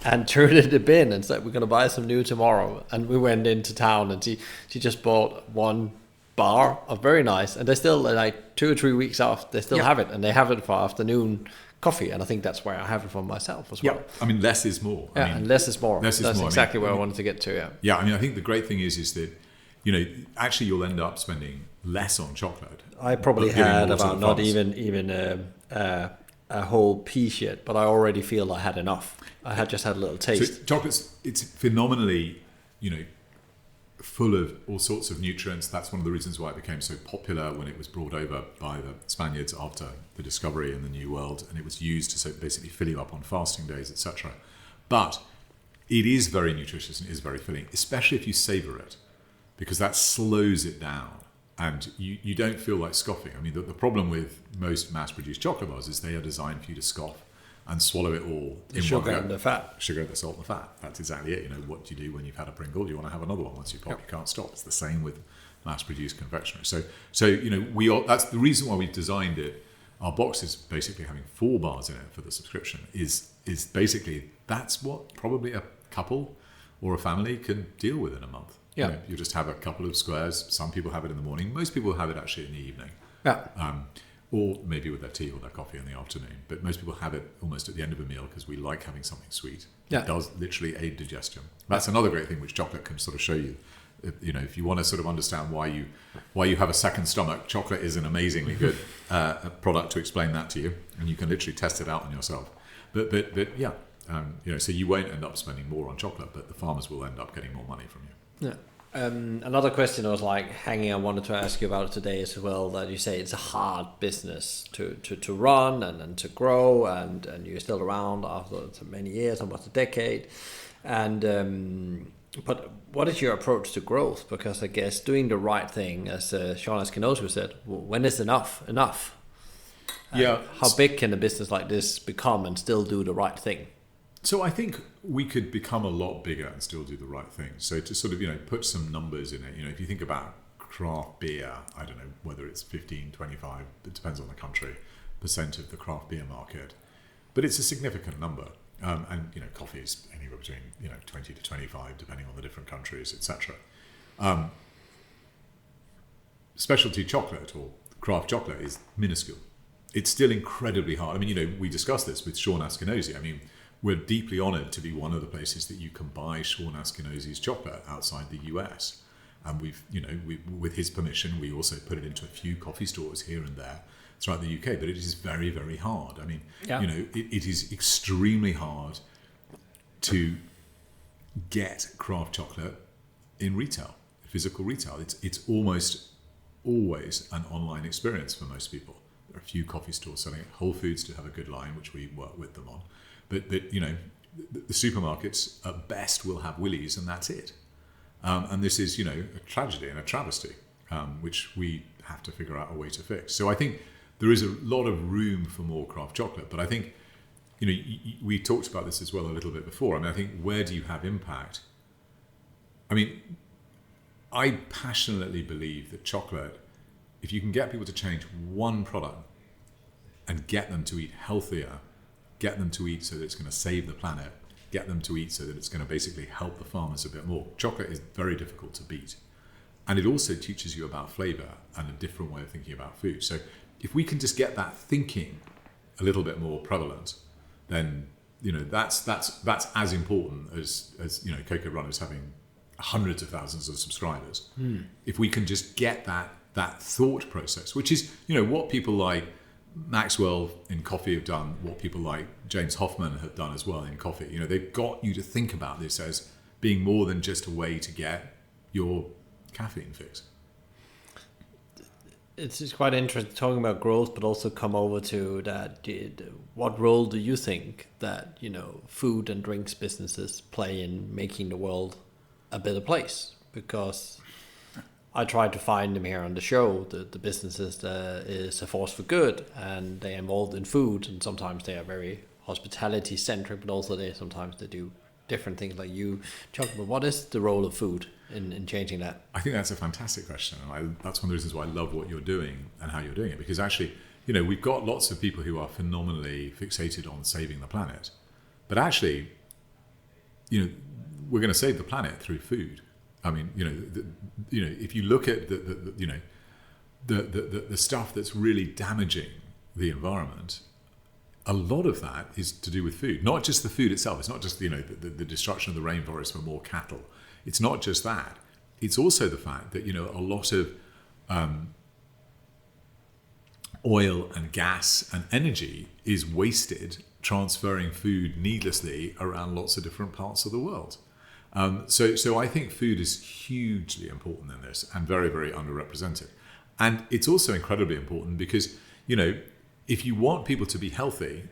and threw it in the bin and said, we're going to buy some new tomorrow. And we went into town, and she just bought one bar of very nice, and they still, like 2 or 3 weeks after, they still have it, and they have it for afternoon coffee, and I think that's where I have it for myself as well. Yeah, I mean, less is more. And less is more. That's exactly where I wanted to get to. Yeah, I mean, I think the great thing is that actually you'll end up spending less on chocolate. I probably had about not even a whole piece yet, but I already feel I had enough. I had just had a little taste. So chocolate's, it's phenomenally, full of all sorts of nutrients. That's one of the reasons why it became so popular when it was brought over by the Spaniards after the discovery in the New World, and it was used to basically fill you up on fasting days, etc. But it is very nutritious and is very filling, especially if you savor it, because that slows it down and you don't feel like scoffing. I mean, the problem with most mass-produced chocolate bars is they are designed for you to scoff and swallow it all in sugar one go. and the fat. Sugar, the salt, and the fat. That's exactly it. What do you do when you've had a Pringle? You want to have another one. Once you pop, you can't stop. It's the same with mass-produced confectionery. So that's the reason why we designed it. Our box is basically having 4 bars in it for the subscription. Is basically that's what probably a couple or a family can deal with in a month. Yeah. You just have a couple of squares. Some people have it in the morning. Most people have it actually in the evening. Yeah. Or maybe with their tea or their coffee in the afternoon. But most people have it almost at the end of a meal because we like having something sweet. Yeah. It does literally aid digestion. That's another great thing which chocolate can sort of show you. If you want to sort of understand why you have a second stomach, chocolate is an amazingly good product to explain that to you, and you can literally test it out on yourself. But so you won't end up spending more on chocolate, but the farmers will end up getting more money from you. Yeah. Another question I was like hanging. I wanted to ask you about today as well. That you say it's a hard business to run and to grow, and you're still around after so many years, almost a decade. And but what is your approach to growth? Because I guess doing the right thing, as Sean Espinosa said, when is enough enough? Yeah. How big can a business like this become and still do the right thing? So I think we could become a lot bigger and still do the right thing. So to sort of, put some numbers in it, if you think about craft beer, I don't know whether it's 15, 25, it depends on the country, % of the craft beer market. But it's a significant number. And, coffee is anywhere between, 20 to 25, depending on the different countries, etc. Specialty chocolate or craft chocolate is minuscule. It's still incredibly hard. I mean, we discussed this with Sean Espinosa. I mean, we're deeply honoured to be one of the places that you can buy Sean Espinosa's chocolate outside the US. And with his permission, we also put it into a few coffee stores here and there throughout the UK. But it is very, very hard. I mean, it is extremely hard to get craft chocolate in retail, physical retail. It's almost always an online experience for most people. There are a few coffee stores selling it. Whole Foods to have a good line, which we work with them on. But the supermarkets at best will have Willys, and that's it. And this is, a tragedy and a travesty, which we have to figure out a way to fix. So I think there is a lot of room for more craft chocolate. But I think, we talked about this as well a little bit before. I mean, I think, where do you have impact? I mean, I passionately believe that chocolate, if you can get people to change one product and get them to eat healthier, get them to eat so that it's going to save the planet, get them to eat so that it's going to basically help the farmers a bit more. Chocolate is very difficult to beat. And it also teaches you about flavour and a different way of thinking about food. So if we can just get that thinking a little bit more prevalent, then that's as important as Cocoa Runners having hundreds of thousands of subscribers. If we can just get that thought process, which is what people like Maxwell in coffee have done, what people like James Hoffman have done as well in coffee. They've got you to think about this as being more than just a way to get your caffeine fix. It's just quite interesting talking about growth, but also come over to that. What role do you think that food and drinks businesses play in making the world a better place? Because I try to find them here on the show, the businesses that is a force for good, and they're involved in food, and sometimes they are very hospitality centric, but also sometimes they do different things like you talk about. What is the role of food in changing that? I think that's a fantastic question, and that's one of the reasons why I love what you're doing and how you're doing it, because actually, we've got lots of people who are phenomenally fixated on saving the planet, but actually, we're going to save the planet through food. I mean, if you look at the stuff that's really damaging the environment, a lot of that is to do with food. Not just the food itself. It's not just the destruction of the rainforest for more cattle. It's not just that. It's also the fact that a lot of oil and gas and energy is wasted transferring food needlessly around lots of different parts of the world. So I think food is hugely important in this and very, very underrepresented. And it's also incredibly important because, if you want people to be healthy,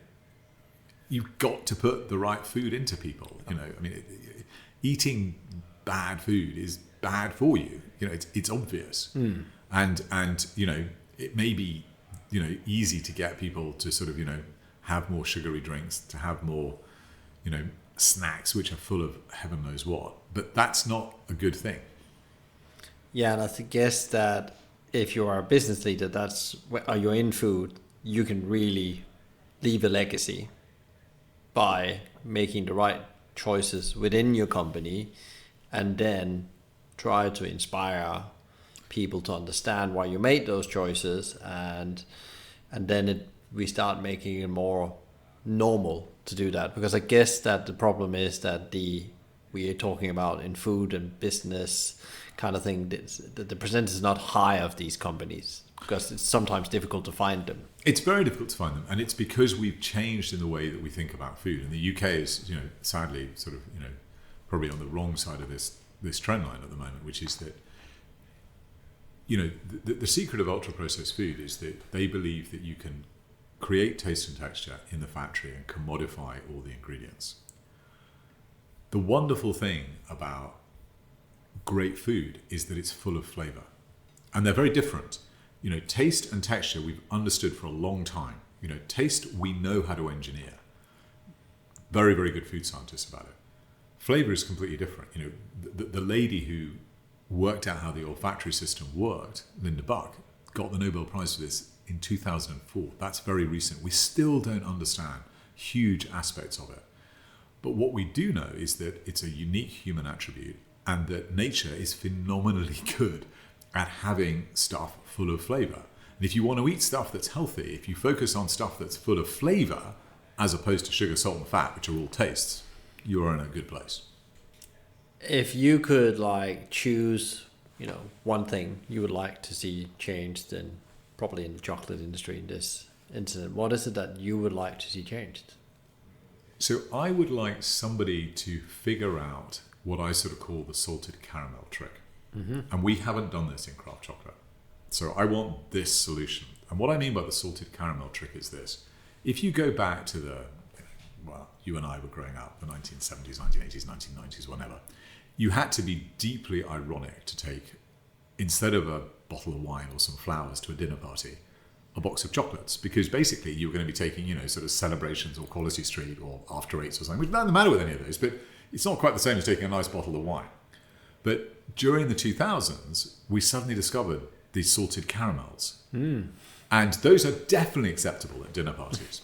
you've got to put the right food into people. Eating bad food is bad for you. It's obvious. And it may be, easy to get people to sort of, have more sugary drinks, to have more, snacks which are full of heaven knows what, but that's not a good thing. Yeah, and I guess that if you are a business leader, or you're in food, you can really leave a legacy by making the right choices within your company, and then try to inspire people to understand why you made those choices, and then we start making it more normal to do that. Because I guess that the problem is that we are talking about in food and business kind of thing, the percentage is not high of these companies because it's sometimes difficult to find them. It's very difficult to find them, and it's because we've changed in the way that we think about food. And the UK is, sadly, sort of, probably on the wrong side of this this trend line at the moment, which is that, you know, the secret of ultra processed food is that they believe that you can create taste and texture in the factory and commodify all the ingredients. The wonderful thing about great food is that it's full of flavor, and they're very different. You know, taste and texture we've understood for a long time. You know, taste we know how to engineer. Very, very good food scientists about it. Flavor is completely different. You know, the lady who worked out how the olfactory system worked, Linda Buck, got the Nobel Prize for this in 2004. That's very recent. We still don't understand huge aspects of it. But what we do know is that it's a unique human attribute, and that nature is phenomenally good at having stuff full of flavor. And if you want to eat stuff that's healthy, if you focus on stuff that's full of flavor, as opposed to sugar, salt, and fat, which are all tastes, you are in a good place. If you could like choose, you know, one thing you would like to see changed in, probably in the chocolate industry in this incident, what is it that you would like to see changed? So I would like somebody to figure out what I sort of call the salted caramel trick. Mm-hmm. And we haven't done this in craft chocolate. So I want this solution. And what I mean by the salted caramel trick is this. If you go back to well, you and I were growing up, the 1970s, 1980s, 1990s, whatever, you had to be deeply ironic to take, instead of a bottle of wine or some flowers to a dinner party, a box of chocolates, because basically you were going to be taking, you know, sort of Celebrations or Quality Street or After Eights or something, which doesn't matter with any of those, but it's not quite the same as taking a nice bottle of wine. But during the 2000s, we suddenly discovered these salted caramels. And those are definitely acceptable at dinner parties.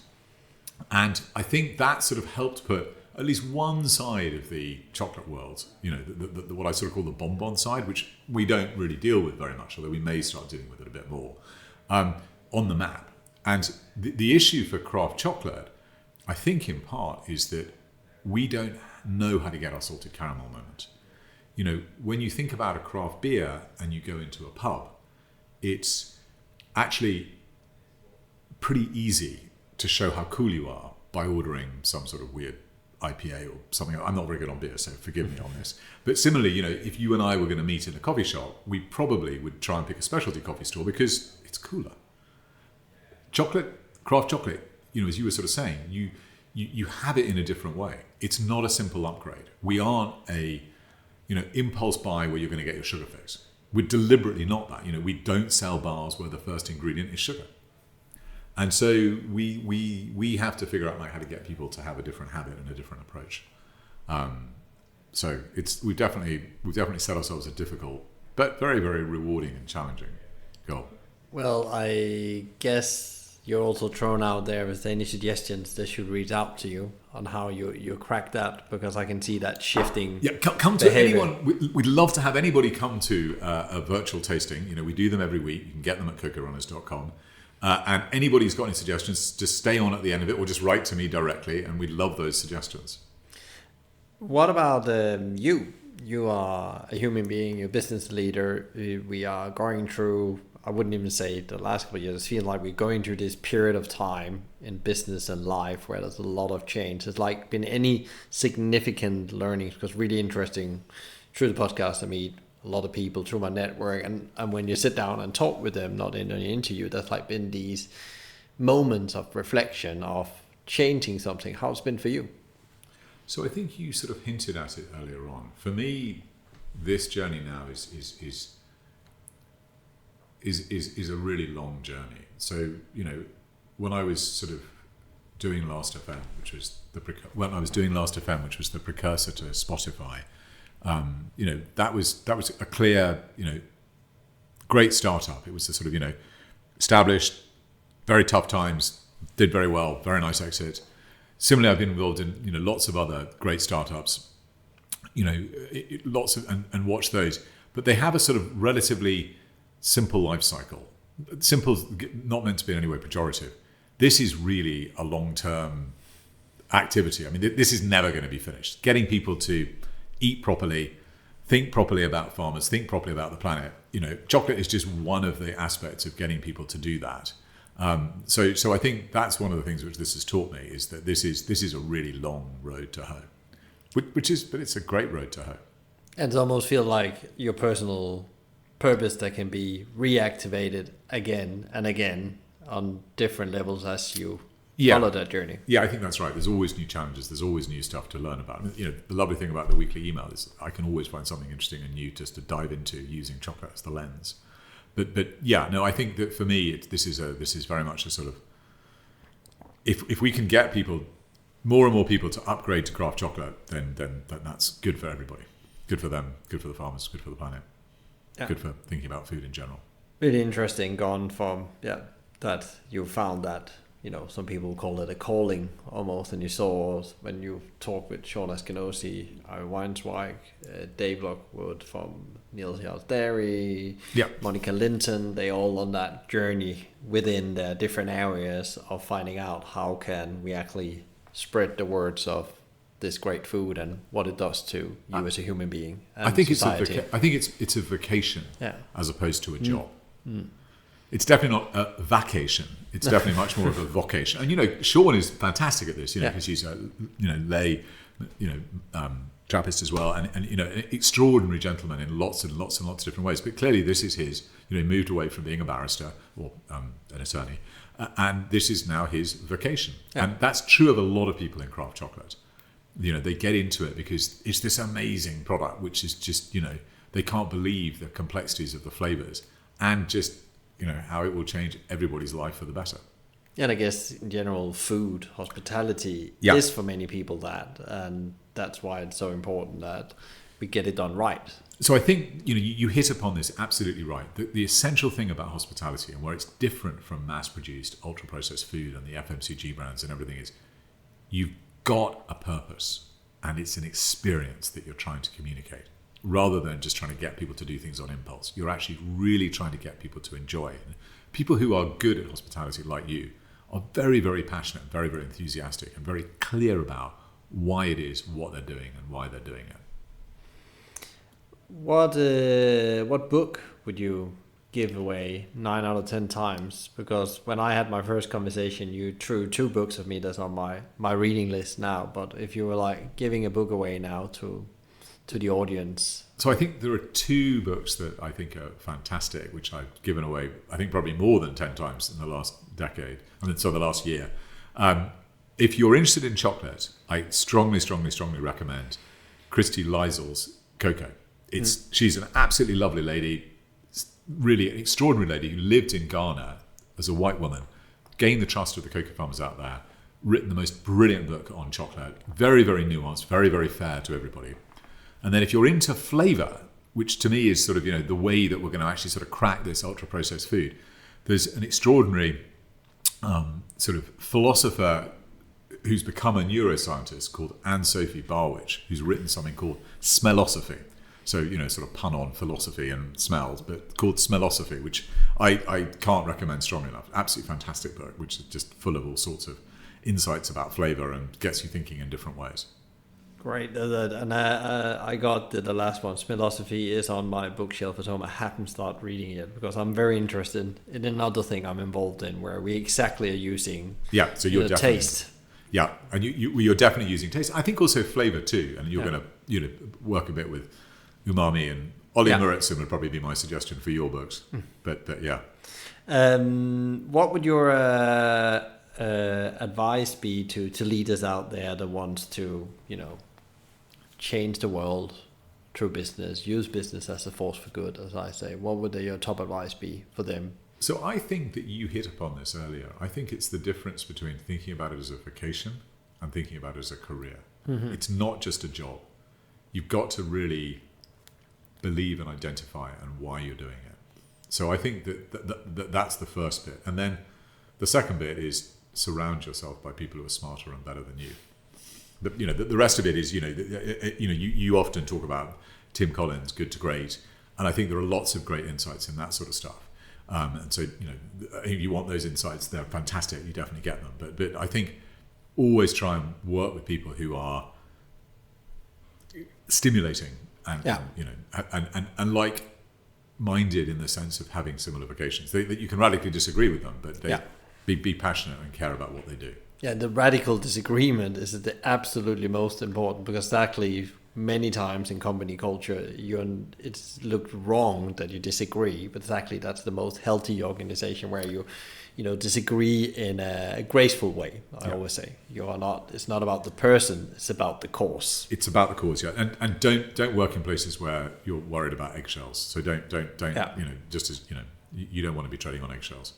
And I think that sort of helped put at least one side of the chocolate world, you know, the what I sort of call the bonbon side, which we don't really deal with very much, although we may start dealing with it a bit more, on the map. And the issue for craft chocolate, I think in part, is that we don't know how to get our salted caramel moment. You know, when you think about a craft beer and you go into a pub, it's actually pretty easy to show how cool you are by ordering some sort of weird IPA or something. I'm not very good on beer, so forgive me on this. But similarly, you know, if you and I were going to meet in a coffee shop, we probably would try and pick a specialty coffee store because it's cooler. Chocolate, craft chocolate, you know, as you were sort of saying, you have it in a different way. It's not a simple upgrade. We aren't a, you know, impulse buy where you're going to get your sugar fix. We're deliberately not that. You know, we don't sell bars where the first ingredient is sugar. And so we have to figure out like how to get people to have a different habit and a different approach. So we've definitely set ourselves a difficult but very, very rewarding and challenging goal. Well, I guess you're also thrown out there with any suggestions they should reach out to you on how you crack that, because I can see that shifting. Yeah, come to behavior. Anyone. We'd love to have anybody come to a virtual tasting. You know, we do them every week. You can get them at cocorunners.com. And anybody who's got any suggestions, just stay on at the end of it or just write to me directly, and we'd love those suggestions. What about you? You are a human being, you're a business leader. We are going through, I wouldn't even say the last couple of years, it feels like we're going through this period of time in business and life where there's a lot of change. There's like been any significant learnings, because really interesting through the podcast I meet a lot of people through my network, and when you sit down and talk with them, not in an interview, there's like been these moments of reflection, of changing something. How it's been for you? So I think you sort of hinted at it earlier on. For me, this journey now is a really long journey. So, you know, when I was sort of doing Last FM, which was the precursor to Spotify, you know, that was a clear, you know, great startup. It was the sort of, you know, established, very tough times, did very well, very nice exit. Similarly, I've been involved in, you know, lots of other great startups, you know, lots of, and watch those, but they have a sort of relatively simple life cycle. Simple, not meant to be in any way pejorative. This is really a long-term activity. I mean, this is never going to be finished. Getting people to eat properly, think properly about farmers, think properly about the planet. You know, chocolate is just one of the aspects of getting people to do that. So I think that's one of the things which this has taught me, is that this is a really long road to hoe, but it's a great road to hoe. And it almost feel like your personal purpose that can be reactivated again and again on different levels as you follow that journey. Yeah, I think that's right. There's always new challenges. There's always new stuff to learn about. You know, the lovely thing about the weekly email is I can always find something interesting and new just to dive into using chocolate as the lens. But yeah, no, I think that for me, this is very much a sort of, if we can get people, more and more people to upgrade to craft chocolate, then that's good for everybody. Good for them, good for the farmers, good for the planet, good for thinking about food in general. Really interesting, gone from, that you found that, you know, some people call it a calling almost, and you saw when you talk with Sean Eskenazi, Weinsweig, Dave Lockwood from Neil's House Dairy, Monica Linton, they all on that journey within their different areas of finding out how can we actually spread the words of this great food and what it does to you as a human being. And I think society. it's a vocation as opposed to a job. Mm. It's definitely not a vacation. It's definitely much more of a vocation. And, you know, Sean is fantastic at this, you know, because she's a, you know, lay, you know, Trappist as well, and you know, an extraordinary gentleman in lots and lots of different ways. But clearly, this is his. You know, he moved away from being a barrister or an attorney, and this is now his vocation. And that's true of a lot of people in craft chocolate. You know, they get into it because it's this amazing product, which is just, you know, they can't believe the complexities of the flavors and just, you know, how it will change everybody's life for the better. And I guess in general, food, hospitality is for many people that, and that's why it's so important that we get it done right. So I think, you know, you hit upon this absolutely right. The essential thing about hospitality and where it's different from mass-produced, ultra-processed food and the FMCG brands and everything is you've got a purpose and it's an experience that you're trying to communicate rather than just trying to get people to do things on impulse. You're actually really trying to get people to enjoy it. And people who are good at hospitality like you are very, very passionate, very, very enthusiastic and very clear about why it is, what they're doing and why they're doing it. What book would you give away 9 out of 10 times? Because when I had my first conversation, you threw 2 books of me that's on my reading list now. But if you were like giving a book away now to the audience. So I think there are 2 books that I think are fantastic, which I've given away, I think probably more than 10 times in the last decade, so the last year. If you're interested in chocolate, I strongly recommend Christy Lysel's Cocoa. She's an absolutely lovely lady, really an extraordinary lady who lived in Ghana as a white woman, gained the trust of the cocoa farmers out there, written the most brilliant book on chocolate, very, very nuanced, very, very fair to everybody. And then if you're into flavor, which to me is sort of, you know, the way that we're going to actually sort of crack this ultra-processed food, there's an extraordinary sort of philosopher who's become a neuroscientist called Anne-Sophie Barwich, who's written something called smellosophy. So, you know, sort of pun on philosophy and smells, but called smellosophy, which I can't recommend strongly enough. Absolutely fantastic book, which is just full of all sorts of insights about flavor and gets you thinking in different ways. Great. And I got the last one. Smellosophy is on my bookshelf at home. I haven't started reading it because I'm very interested in another thing I'm involved in where we exactly are using so you're definitely, taste. Yeah, and you're definitely using taste. I think also flavor too, and you're going to work a bit with umami, and Ollie Muritzen would probably be my suggestion for your books. But yeah. What would your advice be to leaders out there that want to, you know, change the world through business, use business as a force for good, as I say? What would your top advice be for them? So I think that you hit upon this earlier. I think it's the difference between thinking about it as a vocation and thinking about it as a career. Mm-hmm. It's not just a job. You've got to really believe and identify and why you're doing it. So I think that's the first bit. And then the second bit is surround yourself by people who are smarter and better than you. The rest of it is, you often talk about Tim Collins, good to great, and I think there are lots of great insights in that sort of stuff. And so, if you want those insights, they're fantastic. You definitely get them. But I think always try and work with people who are stimulating and like-minded in the sense of having similar vocations. That you can radically disagree with them, but be passionate and care about what they do. Yeah, the radical disagreement is the absolutely most important, because exactly many times in company culture, it's looked wrong that you disagree, but exactly that's the most healthy organization where you disagree in a graceful way. I always say it's not about the person, it's about the cause. It's about the cause, yeah. And don't work in places where you're worried about eggshells. So don't just as you don't want to be treading on eggshells.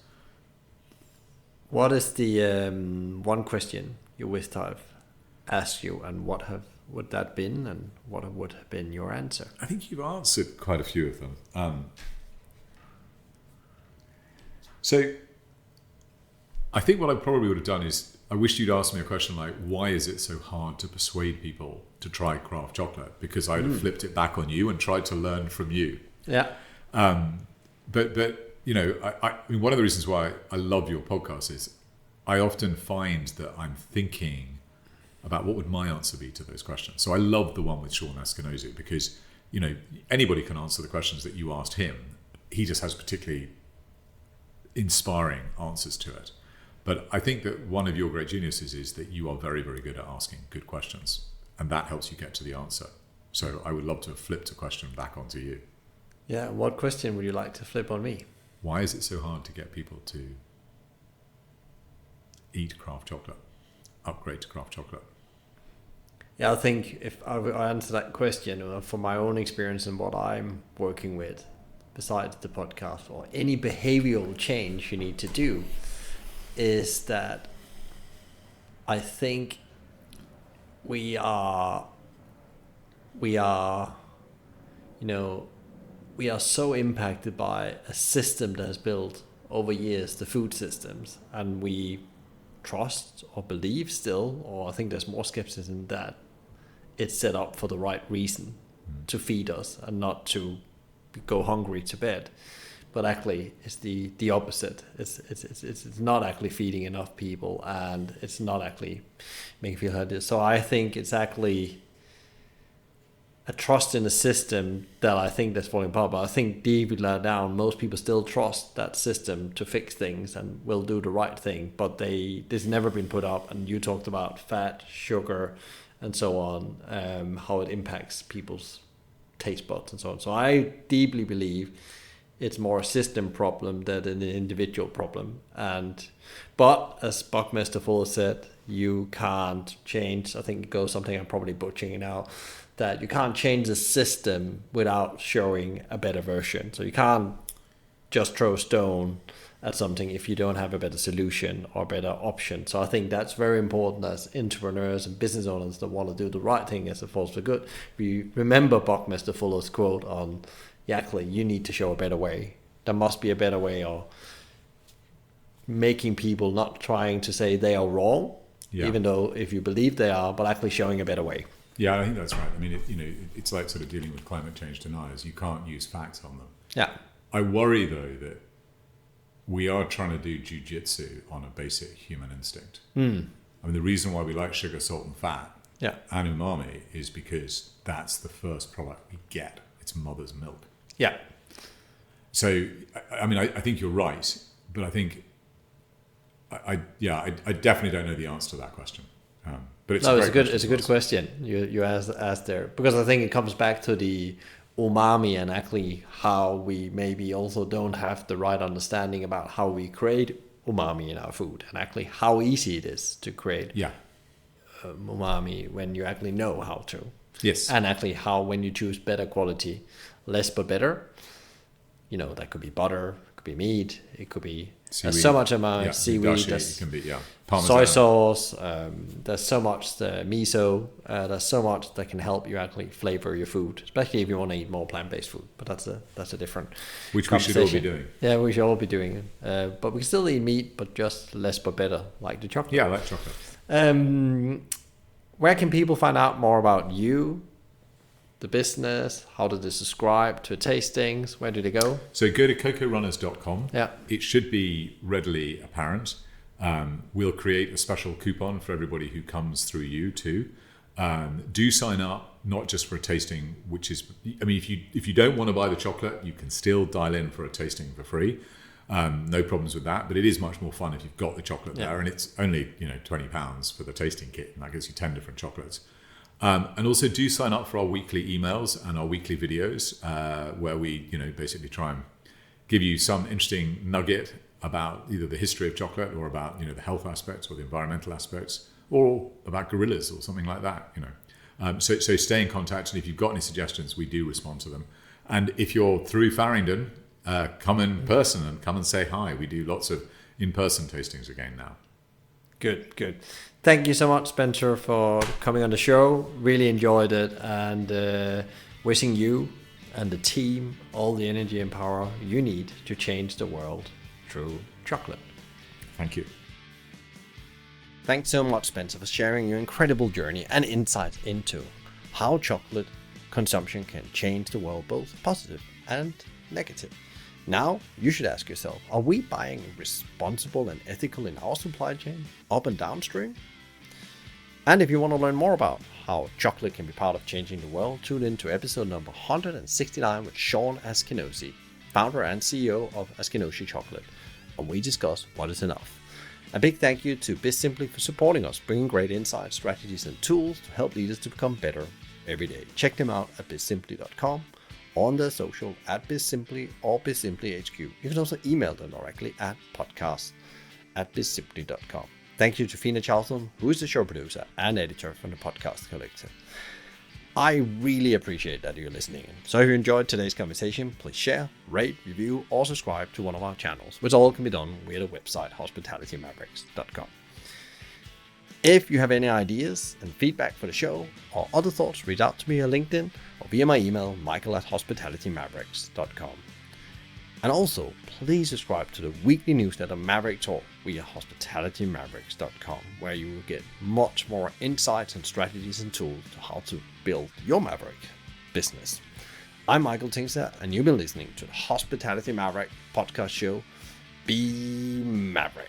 What is the one question you wish I've asked you, and would that been, and what would have been your answer? I think you've answered quite a few of them. So I think what I probably would have done is I wish you'd asked me a question like, why is it so hard to persuade people to try craft chocolate? Because I would have flipped it back on you and tried to learn from you. Yeah. But I mean, one of the reasons why I love your podcast is I often find that I'm thinking about what would my answer be to those questions. So I love the one with Sean Askinozu because, anybody can answer the questions that you asked him. He just has particularly inspiring answers to it. But I think that one of your great geniuses is that you are very, very good at asking good questions, and that helps you get to the answer. So I would love to have flipped a question back onto you. Yeah, what question would you like to flip on me? Why is it so hard to get people to eat craft chocolate, upgrade to craft chocolate? Yeah, I think if I answer that question from my own experience and what I'm working with, besides the podcast or any behavioral change you need to do, is that I think we are so impacted by a system that has built over years, the food systems, and we trust or believe still, or I think there's more skepticism that it's set up for the right reason, to feed us and not to go hungry to bed. But actually it's the opposite. It's not actually feeding enough people, and it's not actually making people healthy. So I think it's actually a trust in the system that I think that's falling apart. But I think deep down, most people still trust that system to fix things and will do the right thing. But this never been put up. And you talked about fat, sugar, and so on, how it impacts people's taste buds and so on. So I deeply believe it's more a system problem than an individual problem. But as Buckminster Fuller said, you can't change. I think it goes something I'm probably butchering it now, that you can't change the system without showing a better version. So you can't just throw a stone at something if you don't have a better solution or better option. So I think that's very important as entrepreneurs and business owners that want to do the right thing as opposed to good. We remember Buckminster Fuller's quote on, actually, you need to show a better way. There must be a better way, or making people not trying to say they are wrong, even though if you believe they are, but actually showing a better way. Yeah, I think that's right. I mean, it's like sort of dealing with climate change deniers. You can't use facts on them. Yeah. I worry, though, that we are trying to do jiu-jitsu on a basic human instinct. I mean, the reason why we like sugar, salt, and fat and umami is because that's the first product we get. It's mother's milk. Yeah. So, I mean, I think you're right, but I think, I definitely don't know the answer to that question. But it's a good question you asked there, because I think it comes back to the umami and actually how we maybe also don't have the right understanding about how we create umami in our food, and actually how easy it is to create umami when you actually know how to. Yes. And actually how when you choose better quality, less but better, that could be butter, it could be meat, it could be there's so much amount seaweed, dashi, it can be soy sauce, there's so much the miso, there's so much that can help you actually flavor your food, especially if you want to eat more plant-based food. But that's a different which we should all be doing. Yeah, we should all be doing it. But we can still eat meat, but just less but better, like the chocolate. Yeah, I like chocolate. Where can people find out more about you, the business? How do they subscribe to tastings? Where do they go? So go to cocorunners.com. Yeah. It should be readily apparent. We'll create a special coupon for everybody who comes through you too. Do sign up, not just for a tasting, which is, I mean, if you don't want to buy the chocolate, you can still dial in for a tasting for free. No problems with that, but it is much more fun if you've got the chocolate there, and it's only £20 for the tasting kit, and that gives you 10 different chocolates. And also do sign up for our weekly emails and our weekly videos, where we, basically try and give you some interesting nugget about either the history of chocolate or about, the health aspects or the environmental aspects or about gorillas or something like that, So stay in contact, and if you've got any suggestions, we do respond to them. And if you're through Farringdon, come in person and come and say hi. We do lots of in-person tastings again now. Good. Thank you so much, Spencer, for coming on the show. Really enjoyed it, and wishing you and the team all the energy and power you need to change the world through chocolate. Thank you. Thanks so much, Spencer, for sharing your incredible journey and insight into how chocolate consumption can change the world, both positive and negative. Now, you should ask yourself, are we buying responsible and ethical in our supply chain, up and downstream? And if you want to learn more about how chocolate can be part of changing the world, tune in to episode number 169 with Sean Askinosi, founder and CEO of Askinosi Chocolate, and we discuss what is enough. A big thank you to BizSimply for supporting us, bringing great insights, strategies, and tools to help leaders to become better every day. Check them out at bizsimply.com, on their social at BizSimply or BizSimplyHQ. You can also email them directly at podcast@bizsimply.com. Thank you to Fina Charlton, who is the show producer and editor from the Podcast Collective. I really appreciate that you're listening. So if you enjoyed today's conversation, please share, rate, review, or subscribe to one of our channels, which all can be done via the website hospitalitymavericks.com. If you have any ideas and feedback for the show or other thoughts, reach out to me on LinkedIn or via my email, michael@hospitalitymavericks.com. And also, please subscribe to the weekly newsletter Maverick Talk via hospitalitymavericks.com, where you will get much more insights and strategies and tools to how to build your Maverick business. I'm Michael Tingstad, and you've been listening to the Hospitality Maverick podcast show. Be Maverick.